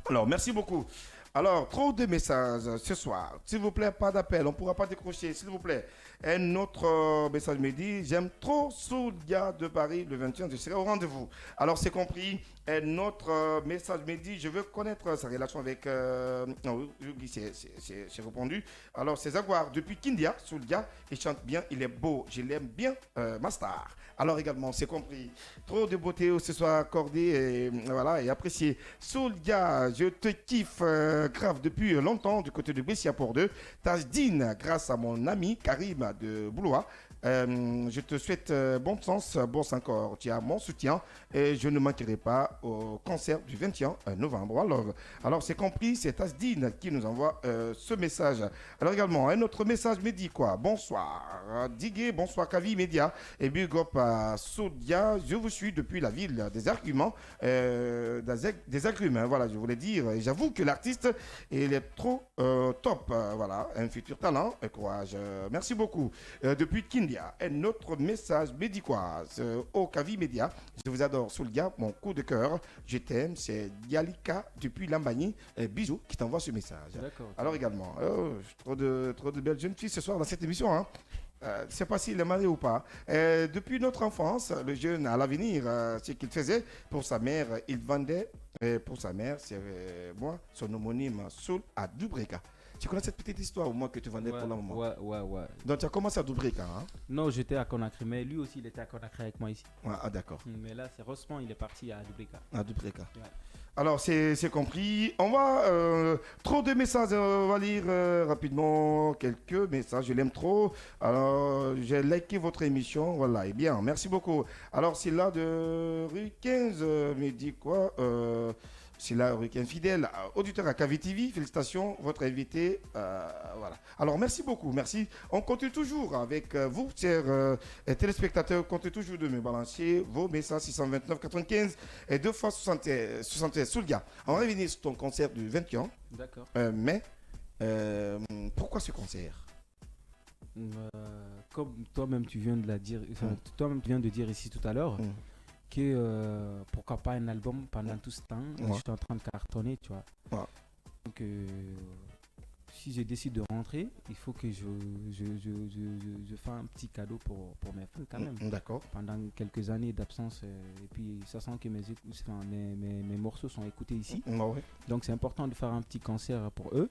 Speaker 2: Alors, merci beaucoup. Alors, trop de messages ce soir. S'il vous plaît, pas d'appel. On ne pourra pas décrocher, s'il vous plaît. Un autre message me dit, j'aime trop Soulga de Paris le 21, je serai au rendez-vous. Alors, c'est compris. Un autre message me dit, je veux connaître sa relation avec... non, c'est répondu. Alors, c'est Zaguar depuis Kindia, Soulga. Il chante bien, il est beau. Je l'aime bien, ma star. Alors également, c'est compris. Trop de beauté ce soir accordé et voilà, et apprécié. Soulga, je te kiffe grave depuis longtemps du côté de Bessia-Port-2. Tajdine, grâce à mon ami Karim de Boulois. Je te souhaite bon sens, bon encore. Tu as mon soutien et je ne manquerai pas au concert du 21 novembre. Alors c'est compris, c'est Tasdine qui nous envoie ce message. Alors également, un autre message me dit quoi? Bonsoir Digué, bonsoir Kavi Média et big up à Soulga. Je vous suis depuis la ville des arguments, des agrumes. Hein, voilà, je voulais dire. Et j'avoue que l'artiste, il est trop top. Voilà, un futur talent. Courage. Merci beaucoup. Depuis Kindia. Un autre message médicoise au Kavi Média. Je vous adore, Soulga, mon coup de cœur. Je t'aime. C'est Dialika depuis Lambani. Bisous qui t'envoie ce message. Alors également, trop de belles jeunes filles ce soir dans cette émission. Hein. Je ne sais pas s'il est marié ou pas. Depuis notre enfance, le jeune à l'avenir, ce qu'il faisait pour sa mère, il vendait pour sa mère, c'est moi, son homonyme Soul à Dubreka. Tu connais cette petite histoire au moins que tu vendais pour le moment?
Speaker 5: Ouais.
Speaker 2: Donc tu as commencé à Dubreka, hein?
Speaker 5: Non, j'étais à Conakry, mais lui aussi il était à Conakry avec moi ici.
Speaker 2: Ouais, ah d'accord.
Speaker 5: Mais là, c'est Rossman, il est parti à Dubreka.
Speaker 2: À Dubreka.
Speaker 5: Ouais.
Speaker 2: Alors c'est compris. On va trop de messages. On va lire rapidement quelques messages. Je l'aime trop. Alors j'ai liké votre émission. Voilà, et bien, merci beaucoup. Alors c'est là de rue 15 me dit quoi? C'est là, Ricain fidèle, auditeur à Kavi TV, félicitations, votre invité. Voilà. Alors, merci beaucoup, merci. On continue toujours avec vous, chers téléspectateurs, comptez toujours de me balancer vos messages 629 95 et 2 fois 76 Soulga. On va revenir sur ton concert du 21.
Speaker 5: D'accord.
Speaker 2: Mais, pourquoi ce concert?
Speaker 5: Comme toi-même tu viens de la dire, toi-même tu viens de dire ici tout à l'heure. Que pourquoi pas un album pendant tout ce temps. Je suis en train de cartonner, tu vois. Donc si je décide de rentrer, il faut que je fasse un petit cadeau pour mes fans quand même.
Speaker 2: D'accord.
Speaker 5: Pendant quelques années d'absence et puis ça sent que mes morceaux sont écoutés ici.
Speaker 2: Ouais.
Speaker 5: Donc c'est important de faire un petit concert pour eux,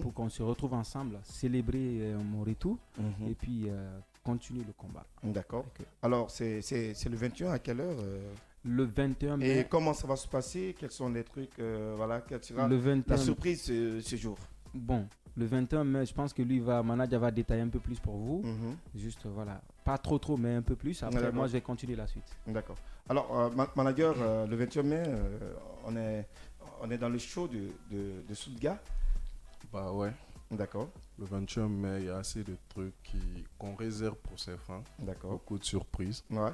Speaker 5: pour qu'on se retrouve ensemble, célébrer mon retour et puis continuer le combat.
Speaker 2: D'accord. Alors, c'est le 21 à quelle heure
Speaker 5: Le 21 mai.
Speaker 2: Et comment ça va se passer? Quels sont les trucs voilà, quelle sera la surprise ce jour?
Speaker 5: Bon, le 21 mai, je pense que lui, manager va détailler un peu plus pour vous. Juste, voilà. Pas trop, mais un peu plus. Après, moi, je vais continuer la suite.
Speaker 2: D'accord. Alors, manager, le 21 mai, on est dans le show de Soulga.
Speaker 6: Bah ouais.
Speaker 2: D'accord.
Speaker 6: Le 21 mai, il y a assez de trucs qu'on réserve pour ses fans.
Speaker 2: D'accord.
Speaker 6: Beaucoup de surprises.
Speaker 2: Ouais.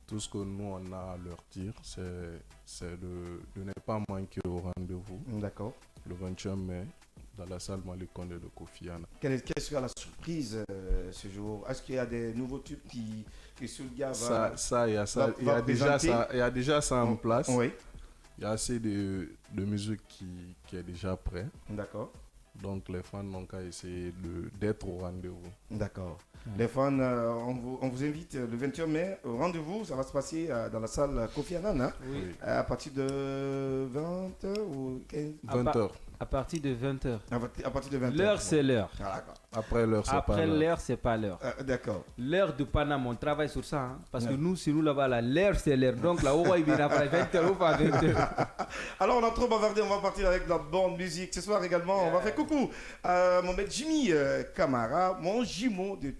Speaker 6: Tout ce que nous, on a à leur dire, c'est de ne pas manquer au rendez-vous.
Speaker 2: D'accord.
Speaker 6: Le 21 mai, dans la salle Malik Condé de Kofi Annan.
Speaker 2: Quelle sera la surprise ce jour? Est-ce qu'il y a des nouveaux tubes que Souldia va
Speaker 6: Il y a déjà ça en place.
Speaker 2: Oui.
Speaker 6: Il y a assez de musique qui est déjà prêt.
Speaker 2: D'accord.
Speaker 6: Donc les fans n'ont qu'à essayer d'être au rendez-vous.
Speaker 2: D'accord. Les fans, on vous invite le 21 mai au rendez-vous. Ça va se passer dans la salle Kofi Annan. Hein?
Speaker 5: Oui.
Speaker 2: À partir de 20h ou
Speaker 6: 20h.
Speaker 5: À partir de 20h.
Speaker 2: À partir de 20h.
Speaker 5: L'heure, c'est l'heure.
Speaker 2: Ah, d'accord.
Speaker 6: Après l'heure, c'est pas
Speaker 5: Après
Speaker 6: l'heure.
Speaker 5: l'heure, c'est pas l'heure.
Speaker 2: D'accord.
Speaker 5: L'heure de Panama, on travaille sur ça. Hein, parce que nous, c'est nous là-bas, là, l'heure, c'est l'heure. Donc là, on va y venir après 20h ou pas 20h.
Speaker 2: Alors, on a trop bavardé, on va partir avec la bonne musique. Ce soir également, on va faire coucou à mon maître Jimmy Camara, mon jumeau de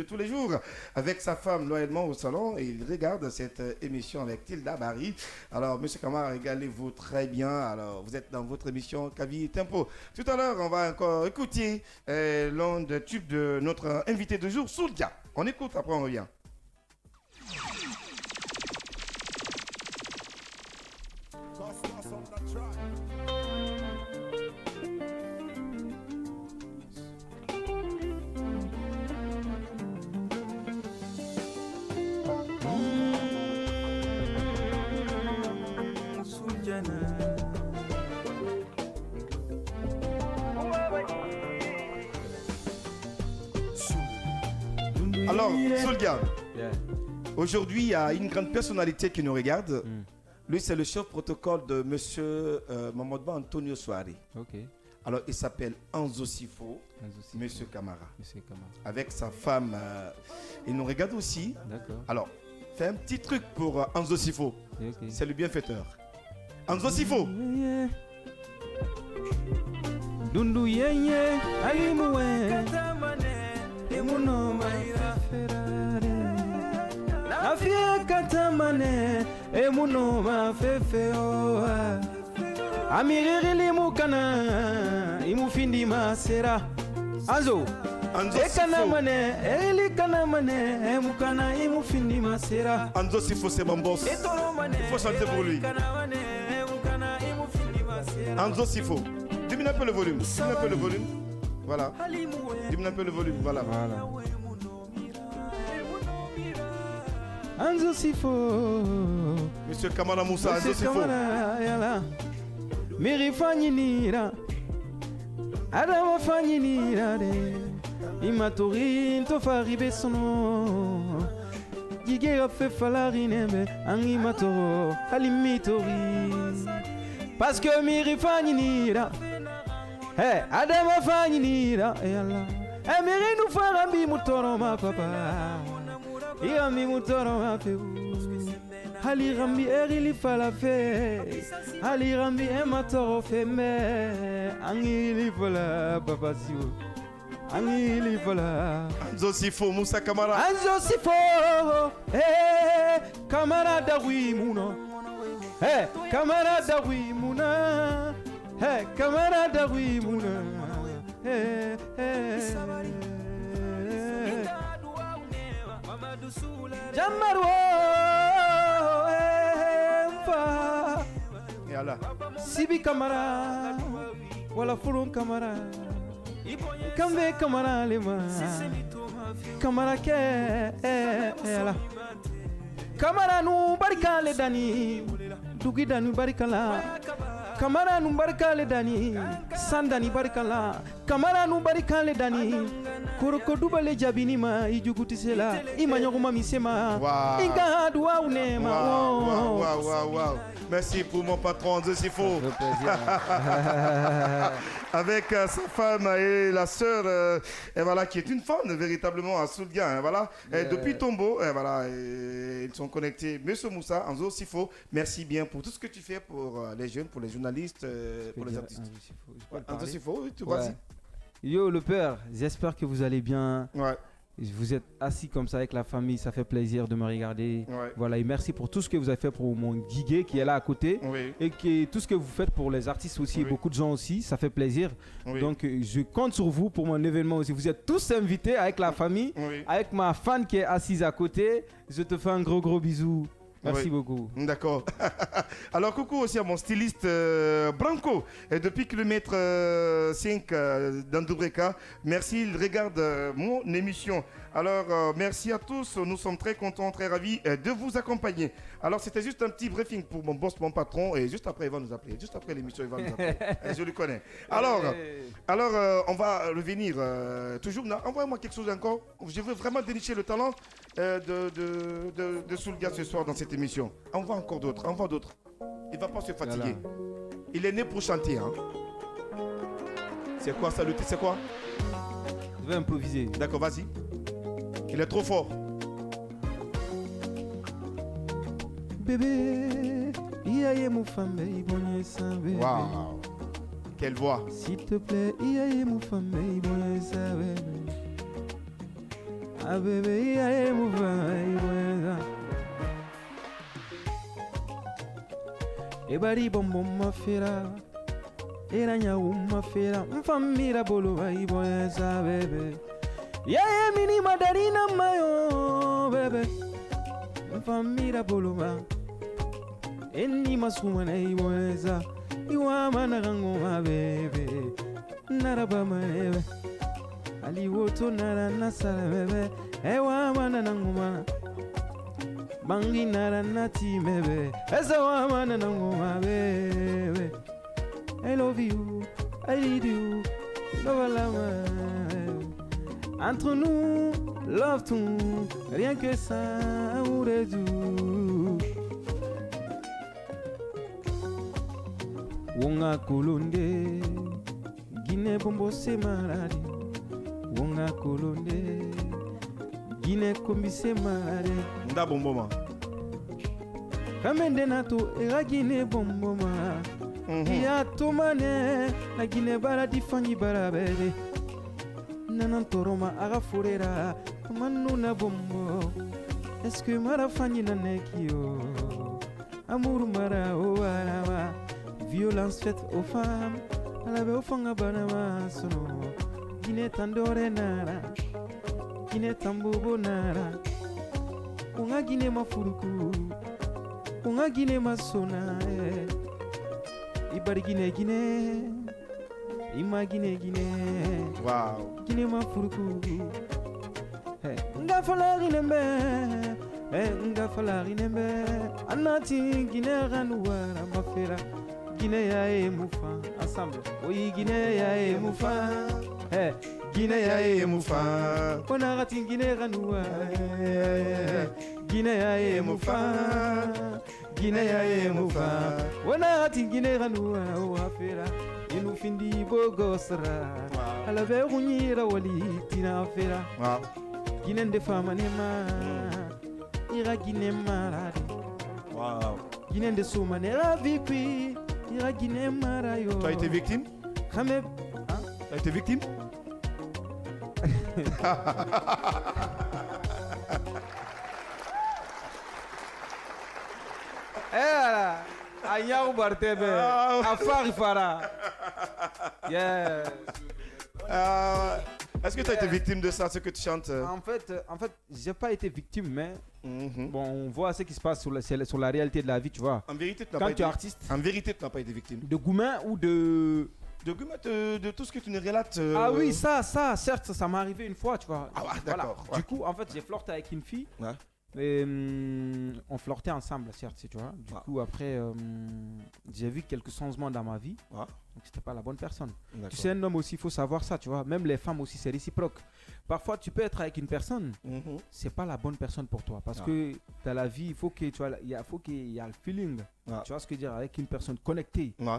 Speaker 2: tous les jours, avec sa femme loyalement au salon. Et il regarde cette émission avec Tilda Barry. Alors, monsieur Camara, régalez-vous très bien. Alors, vous êtes dans votre émission Kavi Tempo. Tout à l'heure, on va encore écouter l'un des tubes de notre invité de jour, Souldia. On écoute, après on revient. Alors, Souldia, aujourd'hui, il y a une grande personnalité qui nous regarde. Lui, c'est le chef protocole de monsieur Mamadou Antonio Soare.
Speaker 5: Ok.
Speaker 2: Alors, il s'appelle Anzo Sifo, monsieur Camara.
Speaker 5: Monsieur Camara.
Speaker 2: Avec sa femme, il nous regarde aussi.
Speaker 5: D'accord.
Speaker 2: Alors, fais un petit truc pour Anzo Sifo.
Speaker 5: Okay.
Speaker 2: C'est le bienfaiteur. Anzo Sifo.
Speaker 5: Dundu yenye alimuwe emuno mafeferare afie katamane emuno mafefeo amiriri limukana imufindi masera Anzo ekanamane elikanamane emukana imufindi masera
Speaker 2: Anzo Sifo, c'est mon boss. Il faut chanter pour lui. Anzo Sifo. Diminue un peu le volume. Diminue un peu le volume. Voilà. Diminue un peu le volume. Voilà.
Speaker 5: Anzo Sifo.
Speaker 2: Monsieur Kamara Moussa, Anzo Sifo.
Speaker 5: Miri Fanyinira. Adama Fanyinira. Imatori Tofari Bessono. Gige Fefalarinembe. Angimatoro. Alimitori. Parce que Miri Fanyinira. Hey, Adama Fanyinira. Miri nous farambi mutoro ma papa. Irambi mutoro ma feu. Ali rambi erili falafe. Ali rambi ematoro feme. Angili fola papa siwo. Angili fola.
Speaker 2: Anzo Sifo, Moussa Kamara.
Speaker 5: Anzo Sifo. Camarada Wimuna. Camarada Wimuna. Camarada Wimuna. Jamarwo.
Speaker 2: Yalla.
Speaker 5: Sibi Kamara. Wala Furun Kamara. Kambe Kamara Lema. Kamara ke. Yalla. Kamara nu barikale dani. Dugi dani barikala. Kamara nu barikale dani. Sandani barikala. Kamara nu barikale dani. Koroko dubale jabini ma ijugutisela. Imanyoguma misema.
Speaker 2: Wow.
Speaker 5: Inga duwa unema.
Speaker 2: Wow. Merci pour mon patron Anzo Sifo. Avec sa femme et la sœur, et voilà, qui est une fan véritablement à Souldia. Hein, voilà. Et depuis Tombo, et voilà, ils sont connectés. Monsieur Moussa, Anzo Sifo, merci bien pour tout ce que tu fais pour les jeunes, pour les journalistes, pour les artistes. Anzo Sifo, oui, tu vas-y.
Speaker 5: Yo le père, j'espère que vous allez bien.
Speaker 2: Ouais.
Speaker 5: Vous êtes assis comme ça avec la famille, ça fait plaisir de me regarder.
Speaker 2: Ouais.
Speaker 5: Voilà, et merci pour tout ce que vous avez fait pour mon Guigué qui est là à côté.
Speaker 2: Oui.
Speaker 5: Et tout ce que vous faites pour les artistes aussi, et beaucoup de gens aussi, ça fait plaisir.
Speaker 2: Oui.
Speaker 5: Donc je compte sur vous pour mon événement aussi. Vous êtes tous invités avec la famille, avec ma fan qui est assise à côté. Je te fais un gros bisou. Merci
Speaker 2: Oui.
Speaker 5: beaucoup.
Speaker 2: D'accord. Alors, coucou aussi à mon styliste Branco, depuis kilomètre 5 d'Andoubreka. Merci, il regarde mon émission. Alors, merci à tous. Nous sommes très contents, très ravis de vous accompagner. Alors, c'était juste un petit briefing pour mon boss, mon patron. Et juste après, il va nous appeler. Juste après l'émission, il va nous appeler. Je le connais. Alors, on va revenir. Toujours, envoyez-moi quelque chose encore. Je veux vraiment dénicher le talent de Soulga ce soir dans cette émission. Envoie encore d'autres. Envoie d'autres. Il ne va pas se fatiguer. Il est né pour chanter. Hein. C'est quoi ça, le titre? C'est quoi?
Speaker 5: Je vais improviser.
Speaker 2: D'accord, vas-y. Il est trop fort.
Speaker 5: Bébé, iaye mon femme, bonne sa bébé.
Speaker 2: Waouh. Quelle voix.
Speaker 5: S'il te plaît, iaye mon femme, bonne sa bébé. Ah bébé, iaye mon femme, bonne sa. Ebari bombo mafira, eranya umafira, mfamira bolo vai bonne sa bébé. Iaye mini madarina mayo, bébé. Mfamira bolo va. Eni masumana iweza iwa manarango mabebe naraba mabebe ali woto nara nasara bebe ewa mananango ma bangi nara nati bebe esa wa mananango mabebe I love you, I need you, love la entre nous, love tout, rien que ça, amour et tout. Wonga kolonde Guinée bombo se malade Wonga kolonde Guinée kombi se malade
Speaker 2: Nda bombo ma.
Speaker 5: Kamende nato era Guinée bombo ma Iya tomane na Guinée bara difanyi bara bebe Nanan toroma aga forera Manu na bombo Est-ce que mara fanyi na nekio Amour mara o arama Violence faite aux femmes, à la belle fanga banama sono. Guinée tandore nara, Guinée tambobo nara. Unga Guinée ma furuku, unga Guinée ma sona. Ibari Guinée Guinée, ima Guinée Guinée.
Speaker 2: Wow.
Speaker 5: Guinée ma furuku. Nga falari nembe, nga falari nembe. Anati Guinée ranouara mafera. Guinea et Moufa, ensemble. Oui, Guinea et Moufa. Hey, Guinea et Moufa. On a raté Guinea Ranoua. Guinea et Moufa. Guinea et Moufa. On a raté Guinea Ranoua. Oh, affaire. Et nous findi Bogosra. À la verrouillera Wali, Tina Fera. Guinée de femme Nema. Ira Guinée malade.
Speaker 2: Wow.
Speaker 5: Guinée de Soumanera Vipi. Tu
Speaker 2: as été victime?
Speaker 5: Hein?
Speaker 2: Tu as été victime?
Speaker 5: Ayaw Bartebe, Afari Fara. Yeah.
Speaker 2: Est-ce que tu as été victime de ça, ce que tu chantes?
Speaker 5: En fait, j'ai pas été victime, mais bon, on voit ce qui se passe sur la réalité de la vie, tu vois.
Speaker 2: En vérité, tu n'as
Speaker 5: Quand
Speaker 2: pas
Speaker 5: tu
Speaker 2: été...
Speaker 5: es artiste.
Speaker 2: En vérité, tu n'as pas été victime.
Speaker 5: De Goumin ou de...
Speaker 2: De tout ce que tu nous relates.
Speaker 5: Ah oui, ça, certes, ça m'est arrivé une fois, tu vois.
Speaker 2: Ah ouais, d'accord.
Speaker 5: Voilà. Du coup, en fait, j'ai flirté avec une fille.
Speaker 2: Ouais.
Speaker 5: Et, on flirtait ensemble, certes, tu vois. Du coup, après, j'ai vu quelques changements dans ma vie.
Speaker 2: Ouais.
Speaker 5: Donc, c'était pas la bonne personne.
Speaker 2: D'accord.
Speaker 5: Tu sais, un homme aussi, il faut savoir ça, tu vois. Même les femmes aussi, c'est réciproque. Parfois, tu peux être avec une personne, c'est pas la bonne personne pour toi. Parce que dans la vie, il faut que tu vois, faut qu'il y ait le feeling. Tu vois ce que je veux dire, avec une personne connectée.
Speaker 2: Ouais.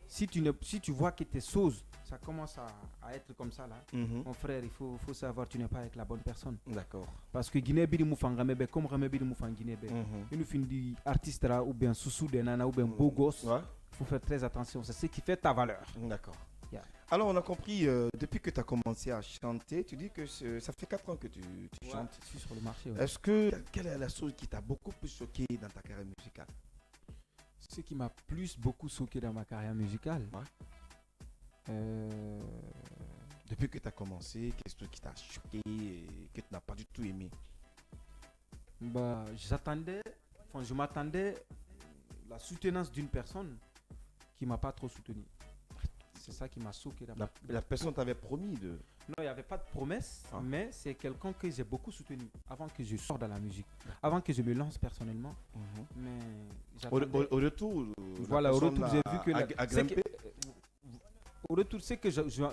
Speaker 5: Si tu vois que tes choses, ça commence à être comme ça là, mon frère, il faut savoir que tu n'es pas avec la bonne personne.
Speaker 2: D'accord.
Speaker 5: Parce que Guinée bidi moufang ramebe comme ramebe bidi moufang Guinée be. Une fin di artiste là ou bien sous de nana ou bien beau gosse. Il faut faire très attention, c'est ce qui fait ta valeur.
Speaker 2: D'accord.
Speaker 5: Yeah.
Speaker 2: Alors on a compris, depuis que tu as commencé à chanter, tu dis que ça fait 4 ans que tu chantes.
Speaker 5: Je suis sur le marché.
Speaker 2: Est-ce que quelle est la chose qui t'a beaucoup plus choqué dans ta carrière musicale?
Speaker 5: Ce qui m'a beaucoup choqué dans ma carrière musicale.
Speaker 2: Depuis que tu as commencé, qu'est-ce qui t'a choqué et que tu n'as pas du tout aimé?
Speaker 5: Bah, j'attendais Enfin, je m'attendais à la soutenance d'une personne qui ne m'a pas trop soutenu. C'est ça qui m'a choqué.
Speaker 2: La personne t'avait promis de...
Speaker 5: Non, il n'y avait pas de promesse, mais c'est quelqu'un que j'ai beaucoup soutenu avant que je sorte dans la musique, avant que je me lance personnellement. Mais
Speaker 2: au retour,
Speaker 5: voilà, au retour, j'ai vu que... Au retour, c'est que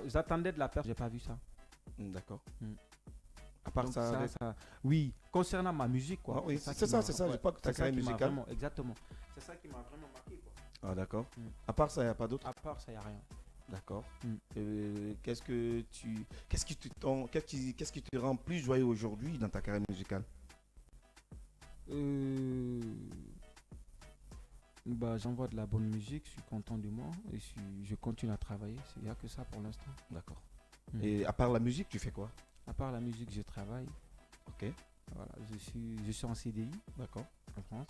Speaker 5: j'attendais de la personne, j'ai pas vu ça.
Speaker 2: D'accord. À part
Speaker 5: donc
Speaker 2: ça,
Speaker 5: oui, concernant ma musique, quoi.
Speaker 2: Oui, c'est ça, j'ai pas que ta carrière musicale.
Speaker 5: Exactement. C'est ça qui m'a vraiment marqué, quoi.
Speaker 2: Ah, d'accord. À part ça, il n'y a pas d'autre?
Speaker 5: À part ça, il n'y a rien.
Speaker 2: D'accord. Qu'est-ce qui te rend plus joyeux aujourd'hui dans ta carrière musicale?
Speaker 5: J'envoie de la bonne musique, je suis content de moi et je continue à travailler. Il n'y a que ça pour l'instant.
Speaker 2: D'accord. Et à part la musique, tu fais quoi?
Speaker 5: À part la musique, je travaille.
Speaker 2: Ok.
Speaker 5: Voilà, je suis en CDI.
Speaker 2: D'accord.
Speaker 5: En France.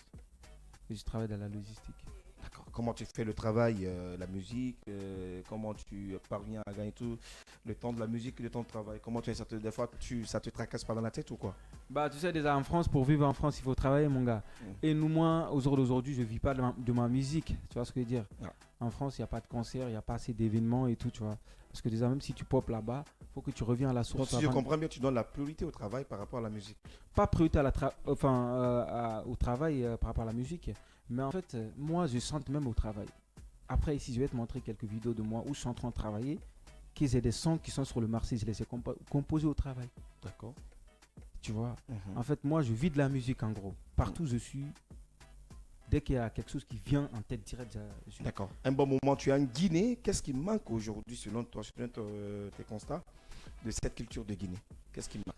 Speaker 5: Et je travaille dans la logistique.
Speaker 2: D'accord. Comment tu fais le travail, la musique, comment tu parviens à gagner tout le temps de la musique et le temps de travail? Comment tu fais des fois, ça te tracasse pas dans la tête ou quoi?
Speaker 5: Tu sais, déjà en France, pour vivre en France, il faut travailler, mon gars. Et moi, au jour d'aujourd'hui, je vis pas de ma musique. Tu vois ce que je veux dire? En France, il n'y a pas de concert, il n'y a pas assez d'événements et tout, tu vois. Parce que déjà, même si tu popes là-bas, il faut que tu reviens à la source.
Speaker 2: Donc, si je comprends bien, tu donnes la priorité au travail par rapport à la musique?
Speaker 5: Pas priorité au travail par rapport à la musique. Mais en fait, moi, je chante même au travail. Après, ici, je vais te montrer quelques vidéos de moi où je suis en train de travailler. Que j'ai des sons qui sont sur le marché, je les ai composés au travail.
Speaker 2: D'accord.
Speaker 5: Tu vois. En fait, moi, je vis de la musique en gros. Partout où je suis, dès qu'il y a quelque chose qui vient en tête directe,
Speaker 2: D'accord. Un bon moment, tu es en Guinée. Qu'est-ce qui manque aujourd'hui, selon toi, selon tes constats, de cette culture de Guinée? Qu'est-ce qui manque?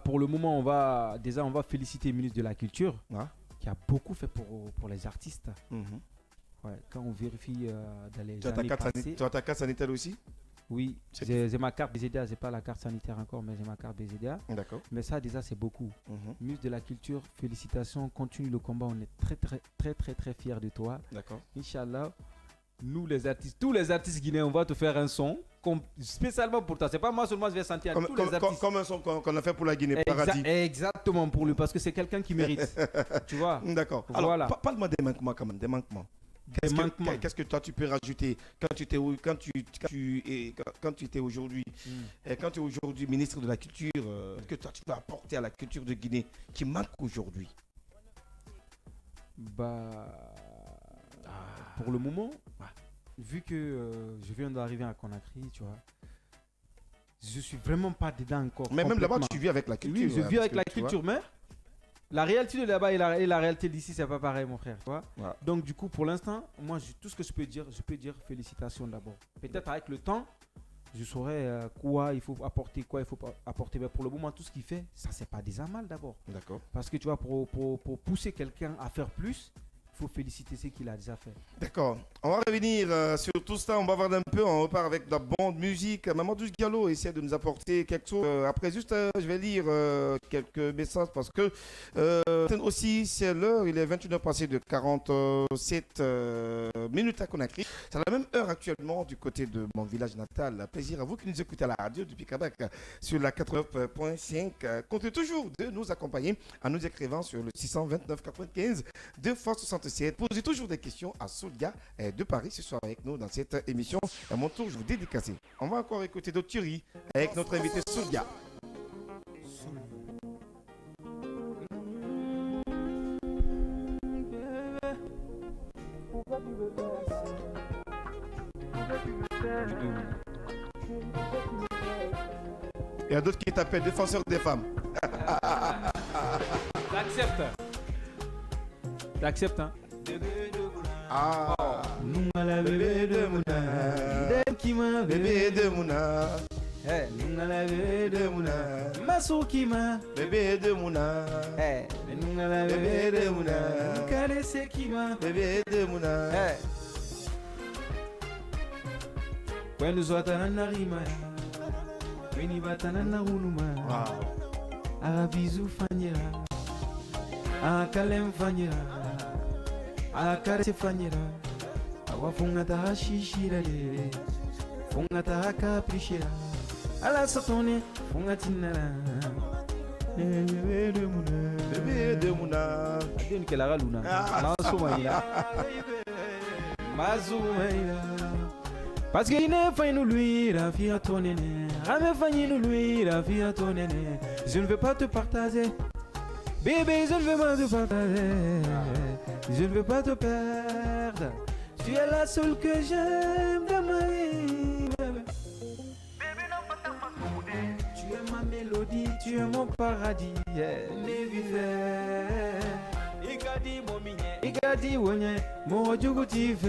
Speaker 5: Pour le moment, on va féliciter le ministre de la Culture. Qui a beaucoup fait pour les artistes. Ouais, quand on vérifie dans les années passées...
Speaker 2: Tu as ta carte sanitaire aussi?
Speaker 5: Oui, j'ai ma carte BZDA, j'ai pas la carte sanitaire encore, mais j'ai ma carte BZDA.
Speaker 2: D'accord.
Speaker 5: Mais ça déjà c'est beaucoup. Ministre de la Culture, félicitations, continue le combat, on est très très très très très fiers de toi.
Speaker 2: D'accord.
Speaker 5: Inch'Allah, nous les artistes, tous les artistes guinéens, on va te faire un son spécialement pour toi. C'est pas moi seulement, je vais sentir tous les artistes.
Speaker 2: Comme un son qu'on a fait pour la Guinée, Paradis.
Speaker 5: Exactement, pour lui, parce que c'est quelqu'un qui mérite. Tu vois.
Speaker 2: D'accord. Alors,
Speaker 5: voilà.
Speaker 2: Parle-moi des manquements quand même, des manquements. Qu'est-ce que toi tu peux rajouter quand tu étais aujourd'hui, quand tu es aujourd'hui ministre de la Culture, que toi tu peux apporter à la culture de Guinée qui manque aujourd'hui?
Speaker 5: Pour le moment, vu que je viens d'arriver à Conakry, tu vois, je suis vraiment pas dedans encore.
Speaker 2: Mais même là-bas, tu vis avec la culture.
Speaker 5: Oui, je vis avec la culture, mais la réalité de là-bas et la réalité d'ici, c'est pas pareil, mon frère. Tu vois. Donc, du coup, pour l'instant, moi, tout ce que je peux dire félicitations d'abord. Peut-être avec le temps, je saurai quoi il faut apporter, quoi il faut pas apporter. Mais pour le moment, tout ce qu'il fait, ça, c'est pas des mal d'abord.
Speaker 2: D'accord.
Speaker 5: Parce que tu vois, pour pousser quelqu'un à faire plus, il faut féliciter ce qu'il a déjà fait.
Speaker 2: D'accord. On va revenir sur tout ça. On va voir un peu. On repart avec de la bonne musique. Mamadou Diallo essaie de nous apporter quelque chose. Après, juste, je vais lire quelques messages parce que aussi, c'est l'heure. Il est 21h passé de 47 minutes à Conakry. C'est la même heure actuellement du côté de mon village natal. Plaisir à vous qui nous écoutez à la radio depuis Québec sur la 89.5. Comptez toujours de nous accompagner en nous écrivant sur le 629 95 2 fois 67. Posez toujours des questions à Soudia de Paris ce soir avec nous dans cette émission. À mon tour, je vous dédicace. On va encore écouter d'autres tueries avec notre invité Soudia. Il y a d'autres qui t'appellent défenseur des femmes.
Speaker 5: T'acceptes, hein?
Speaker 2: Nungala bébé de Mouna.
Speaker 5: Kima
Speaker 2: bébé de Mouna.
Speaker 5: Nungala bébé
Speaker 2: de Mouna.
Speaker 5: Masukima
Speaker 2: bébé de Mouna.
Speaker 5: Nungala
Speaker 2: bébé de Mouna.
Speaker 5: Karese Kima
Speaker 2: bébé de Mouna.
Speaker 5: When Zotana Narima Wini Batana Narunuma Arabizu Fanyera Akalem Fanyera Akarese Fanyera Awafunga taha shishira le Funga taha capricera Ala satone Funga tinara
Speaker 2: Bébé de Mouna. Bébé de de Mouna.
Speaker 5: Adien que la luna. Mansumaila. Mazumaila. Parce qu'il n'est pas nous lui, la fille à ton aîné. Ramé fanny nous lui, la fille à ton aîné. Je ne veux pas te partager. Bébé, je ne veux pas te partager. Je ne veux pas te perdre. Tu es la seule que j'aime dans ma vie. Tu es ma mélodie, tu es mon paradis. Ikadi wonye mojugu tife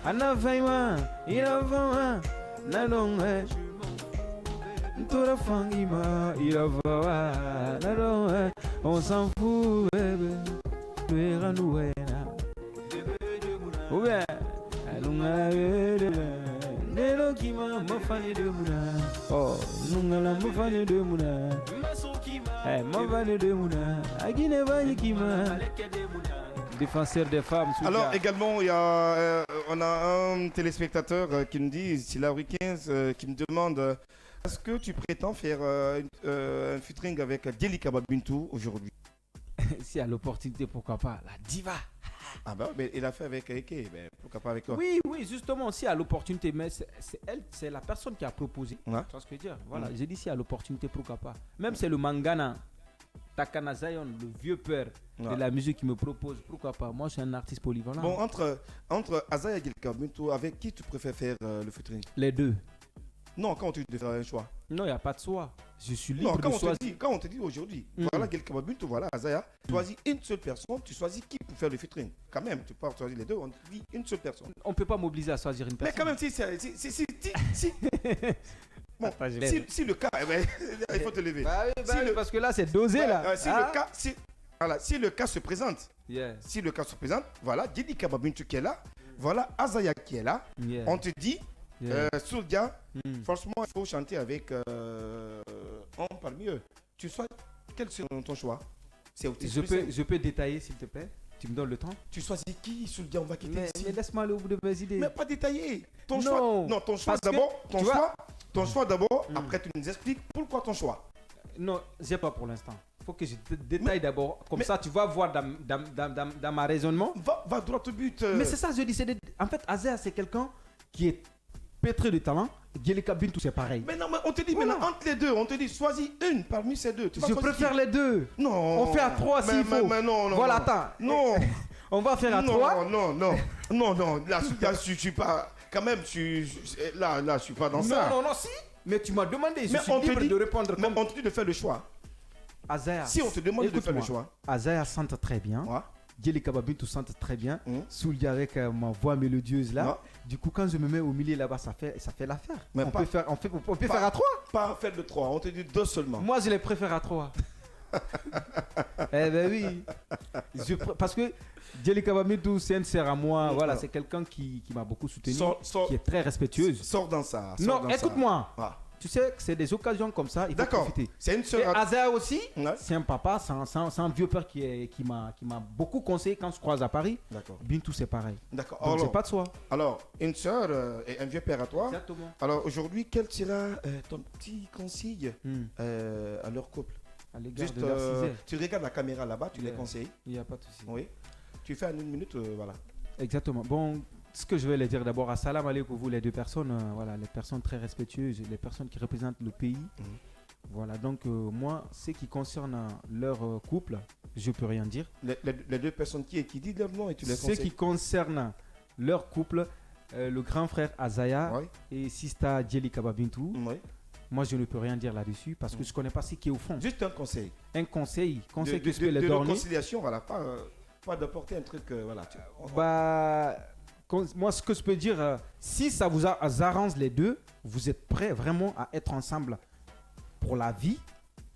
Speaker 5: anavaima iravama nanonge ntora fangima iravawa nanonge on s'en fout bébé nuera nuena oubien alunga nero kima mafani de muna oh nungala mafani de muna mafani de muna agine vani kima défenseur des femmes.
Speaker 2: Alors également, il y a, on a un téléspectateur qui me dit, c'est la 15, qui me demande est-ce que tu prétends faire un featuring avec Djeli Kaba Bintou aujourd'hui?
Speaker 5: Si à l'opportunité, pourquoi pas? La diva.
Speaker 2: Ah bah, mais il a fait avec Eke, mais pourquoi pas avec toi?
Speaker 5: Oui, oui, justement, si à l'opportunité, mais c'est elle, c'est la personne qui a proposé.
Speaker 2: Ouais.
Speaker 5: Tu vois ce que je veux dire? Voilà, j'ai dit si à l'opportunité, pourquoi pas? Même c'est le Mangana. Takana Zion, le vieux père de la musique qui me propose, pourquoi pas? Moi, je suis un artiste polyvalent.
Speaker 2: Bon, entre Azaya et Djeli Kaba Bintou, avec qui tu préfères faire le featuring?
Speaker 5: Les deux.
Speaker 2: Non, quand tu devrais faire un choix.
Speaker 5: Non, il n'y a pas de choix. Je suis libre
Speaker 2: Non,
Speaker 5: de choisir.
Speaker 2: Quand on te dit aujourd'hui, voilà Djeli Kaba Bintou, voilà Azaya, choisis une seule personne, tu choisis qui pour faire le featuring. Quand même, tu peux pas choisir les deux, on te dit une seule personne.
Speaker 5: On ne peut pas m'obliger à choisir une personne.
Speaker 2: Mais quand même, si bon, si le cas, il faut te lever.
Speaker 5: Parce que là, c'est dosé là.
Speaker 2: Si le cas se présente, si le cas se présente, voilà, Djeli Kaba Bintou qui est là, voilà Azaya qui est là. On te dit, Souldia, franchement, il faut chanter avec un parmi eux. Tu souhaites quel serait ton choix?
Speaker 5: Je peux détailler s'il te plaît? Tu me donnes le temps?
Speaker 2: Tu choisis qui, Souldia? On va quitter ici.
Speaker 5: Mais laisse-moi aller au bout de mes idées.
Speaker 2: Mais pas détaillé. Ton choix. Non, ton choix d'abord. Ton choix d'abord. Après, tu nous expliques pourquoi ton choix.
Speaker 5: Non, j'ai pas pour l'instant. Il faut que je te détaille d'abord. Comme ça, tu vas voir dans ma raisonnement.
Speaker 2: Va droit au but.
Speaker 5: Mais c'est ça, je dis. En fait, Azaya, c'est quelqu'un qui est pétré de talent. Djeli Kaba Bintou, c'est pareil.
Speaker 2: Mais non, mais on te dit maintenant entre les deux, on te dit choisis une parmi ces deux.
Speaker 5: Je préfère les deux.
Speaker 2: Non.
Speaker 5: On fait à trois s'il faut.
Speaker 2: Mais non.
Speaker 5: Voilà, attends.
Speaker 2: Non.
Speaker 5: On va faire à trois.
Speaker 2: Non. Là, je suis pas. Quand même, là, je suis pas dans ça.
Speaker 5: Non, si. Mais tu m'as demandé. Je suis libre de répondre.
Speaker 2: Mais on te dit de faire le choix.
Speaker 5: Azaya.
Speaker 2: Si on te demande de faire le choix.
Speaker 5: Azaya chante très bien. Djeli Kaba Bintou chante très bien. Souldia avec ma voix mélodieuse là. Du coup, quand je me mets au milieu là-bas, ça fait l'affaire. On peut faire à trois.
Speaker 2: Pas faire de trois, on te dit deux seulement.
Speaker 5: Moi, je les préfère à trois. Eh ben oui. Parce que Djeli Kaba Bintou, c'est une sœur à moi. Voilà, c'est quelqu'un qui m'a beaucoup soutenu, qui est très respectueuse.
Speaker 2: Sors dans ça.
Speaker 5: Non, écoute-moi. Tu sais que c'est des occasions comme ça, il faut profiter.
Speaker 2: C'est une sœur.
Speaker 5: Et Azaya aussi, c'est un papa, c'est un vieux père qui m'a beaucoup conseillé quand je croise à Paris. D'accord. Bintou, c'est pareil. D'accord. Donc c'est pas de soi.
Speaker 2: Alors, une sœur et un vieux père à toi.
Speaker 5: Exactement.
Speaker 2: Alors aujourd'hui, quel sera ton petit conseil à leur couple?
Speaker 5: À l'égard de leur
Speaker 2: tu regardes la caméra là-bas, tu les conseilles.
Speaker 5: Il n'y a pas de souci.
Speaker 2: Oui. Tu fais en une minute, voilà.
Speaker 5: Exactement. Bon. Ce que je vais les dire d'abord, assalamu alaikum, vous les deux personnes, voilà, les personnes très respectueuses, les personnes qui représentent le pays. Voilà, donc moi, ce qui concerne leur couple, je peux rien dire.
Speaker 2: Les deux personnes qui disent leur nom et tu les conseilles.
Speaker 5: Ce qui concerne leur couple, le grand frère Azaya et Sista Djeli Kaba Bintou, moi je ne peux rien dire là-dessus parce que je ne connais pas ce qui est au fond.
Speaker 2: Juste un conseil.
Speaker 5: Un conseil que je peux les donner.
Speaker 2: De réconciliation, voilà, pas d'apporter un truc, voilà.
Speaker 5: Moi, ce que je peux dire, si ça vous arrange les deux, vous êtes prêts vraiment à être ensemble pour la vie,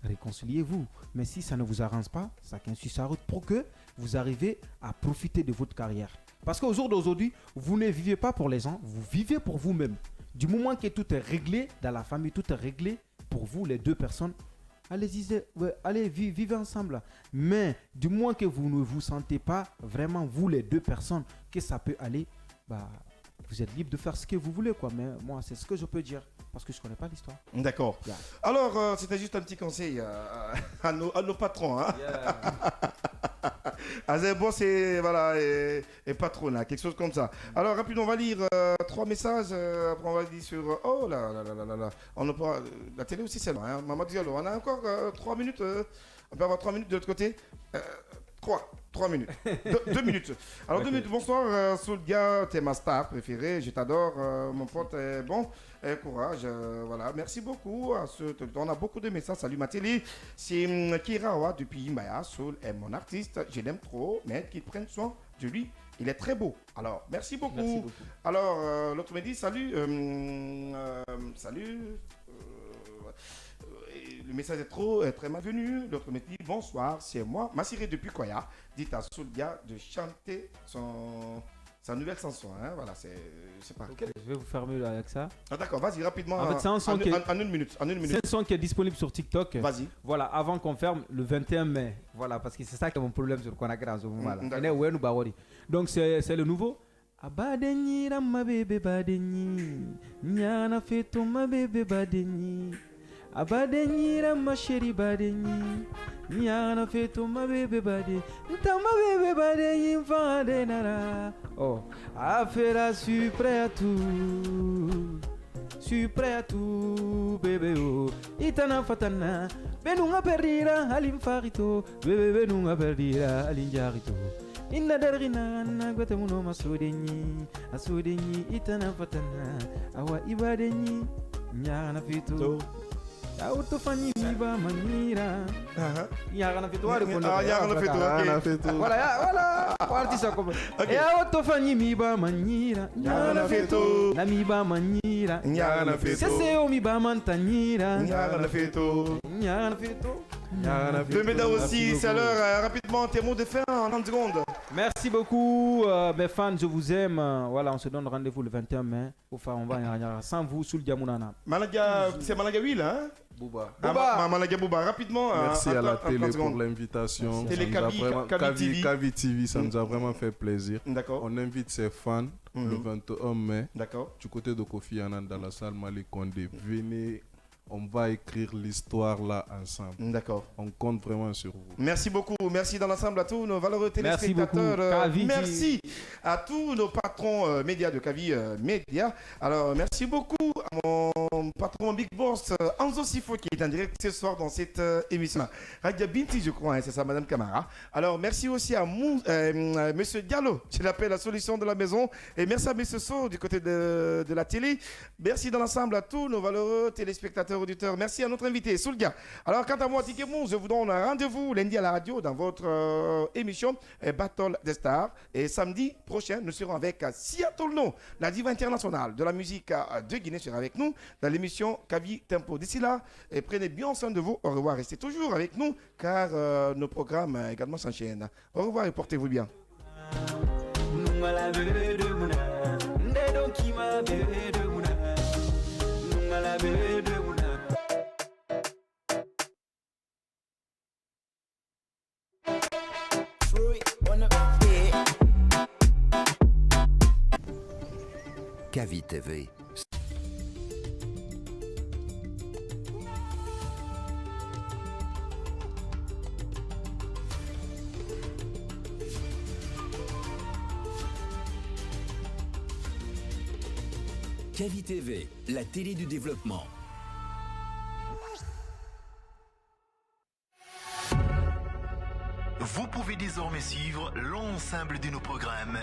Speaker 5: réconciliez-vous. Mais si ça ne vous arrange pas, chacun suit sa route pour que vous arrivez à profiter de votre carrière. Parce qu'au jour d'aujourd'hui, vous ne vivez pas pour les gens, vous vivez pour vous-même. Du moment que tout est réglé dans la famille, tout est réglé pour vous, les deux personnes, allez vivez ensemble. Mais du moins que vous ne vous sentez pas vraiment, vous les deux personnes, que ça peut aller, vous êtes libre de faire ce que vous voulez, quoi. Mais moi, c'est ce que je peux dire. parce que je connais pas l'histoire.
Speaker 2: D'accord.
Speaker 5: Yeah.
Speaker 2: Alors, c'était juste un petit conseil à nos patrons. Hein?
Speaker 5: Yeah.
Speaker 2: Azebo, c'est voilà, et patronat, quelque chose comme ça. Alors, rapidement, on va lire 3 messages. Après, on va dire sur. Oh là là là là là. On n'a pas. La télé aussi, c'est loin. Hein? Maman Diallo, on a encore 3 minutes. On peut avoir 3 minutes de l'autre côté. 3 minutes. 2 minutes. Alors, 2 minutes. Bonsoir, Soulga, t'es ma star préférée. Je t'adore, mon pote. Bon, courage. Voilà. Merci beaucoup. On a beaucoup de messages. Salut, ma télé. C'est Kirawa depuis Imbaya. Soul est mon artiste. Je l'aime trop, mais qu'il prenne soin de lui. Il est très beau. Alors, merci beaucoup.
Speaker 5: Merci beaucoup.
Speaker 2: Alors, l'autre me dit salut. Salut. Le message est très malvenu. L'autre me dit bonsoir, c'est moi, Massiré depuis Koya. Dites à Soulga de chanter sa nouvelle chanson. Hein. Voilà, c'est pas.
Speaker 5: Okay. Je vais vous faire mieux avec ça.
Speaker 2: Ah, d'accord, vas-y rapidement.
Speaker 5: En fait, c'est un son qui est...
Speaker 2: en une minute.
Speaker 5: C'est un son qui est disponible sur TikTok.
Speaker 2: Vas-y.
Speaker 5: Voilà, avant qu'on ferme le 21 mai. Voilà, parce que c'est ça qui est mon problème sur Konakri en ce moment-là. Donc, c'est le nouveau. Abadenyi, ma bébé badenyi. Nyana feto ma bébé badenyi. Abadenyi, ma chérie badenyi. Nyana feto ma bébé badenyi. Ta ma bébé badenyi vandenara. Oh, affaire, je suis prêt à tout. Je suis prêt à tout, bébé. Oh, itana fatana. Benunga perdira alimfarito. Bébé benunga perdira alinjarito. Inna dargina na gwata muno asudenyi itana fatana awa ibadenyi nyana fito auto fanyi miba manira nyana fito wale kono
Speaker 2: nyana fito
Speaker 5: voilà parti ça comme et auto fanyi miba manira nyana fito na miba manira
Speaker 2: nyana fito
Speaker 5: c'est o miba mantanyira
Speaker 2: nyana fito Le médaille aussi, c'est l'heure. Rapidement, tes mots de fin en 30 secondes.
Speaker 5: Merci beaucoup, mes fans, je vous aime. Voilà, on se donne rendez-vous le 21 mai. Enfin, on va y aller sans vous, sous le Diamounana.
Speaker 2: C'est Malaga Will, hein?
Speaker 6: Bouba.
Speaker 2: Malaga Bouba, rapidement.
Speaker 6: Merci à la télé pour l'invitation.
Speaker 2: Télé
Speaker 6: Kavi TV, ça nous a vraiment fait plaisir.
Speaker 2: D'accord.
Speaker 6: On invite ses fans le 21 mai.
Speaker 2: D'accord.
Speaker 6: Du côté de Kofi Annan dans la salle Malik Kondé. Venez. On va écrire l'histoire là ensemble.
Speaker 2: D'accord.
Speaker 6: On compte vraiment sur vous.
Speaker 2: Merci beaucoup. Merci dans l'ensemble à tous nos valeureux téléspectateurs. Merci à tous nos patrons médias de Kavi Média. Alors, merci beaucoup à mon patron Big Boss, Anzo Sifo, qui est en direct ce soir dans cette émission. Radia Binti, je crois, hein, c'est ça, Madame Camara. Alors, merci aussi à Monsieur Diallo, je l'appelle la solution de la maison. Et merci à Monsieur So du côté de la télé. Merci dans l'ensemble à tous nos valeureux téléspectateurs auditeurs. Merci à notre invité, Soulga. Alors, quant à moi, Tikemou, je vous donne un rendez-vous lundi à la radio dans votre émission Battle des Stars. Et samedi prochain, nous serons avec Sia Tolno, la diva internationale de la musique de Guinée, sera avec nous dans l'émission Kavi Tempo. D'ici là, prenez bien soin de vous. Au revoir. Restez toujours avec nous car nos programmes également s'enchaînent. Au revoir et portez-vous bien.
Speaker 4: Kavi TV.
Speaker 1: Kavi TV, la télé du développement.
Speaker 7: Vous pouvez désormais suivre l'ensemble de nos programmes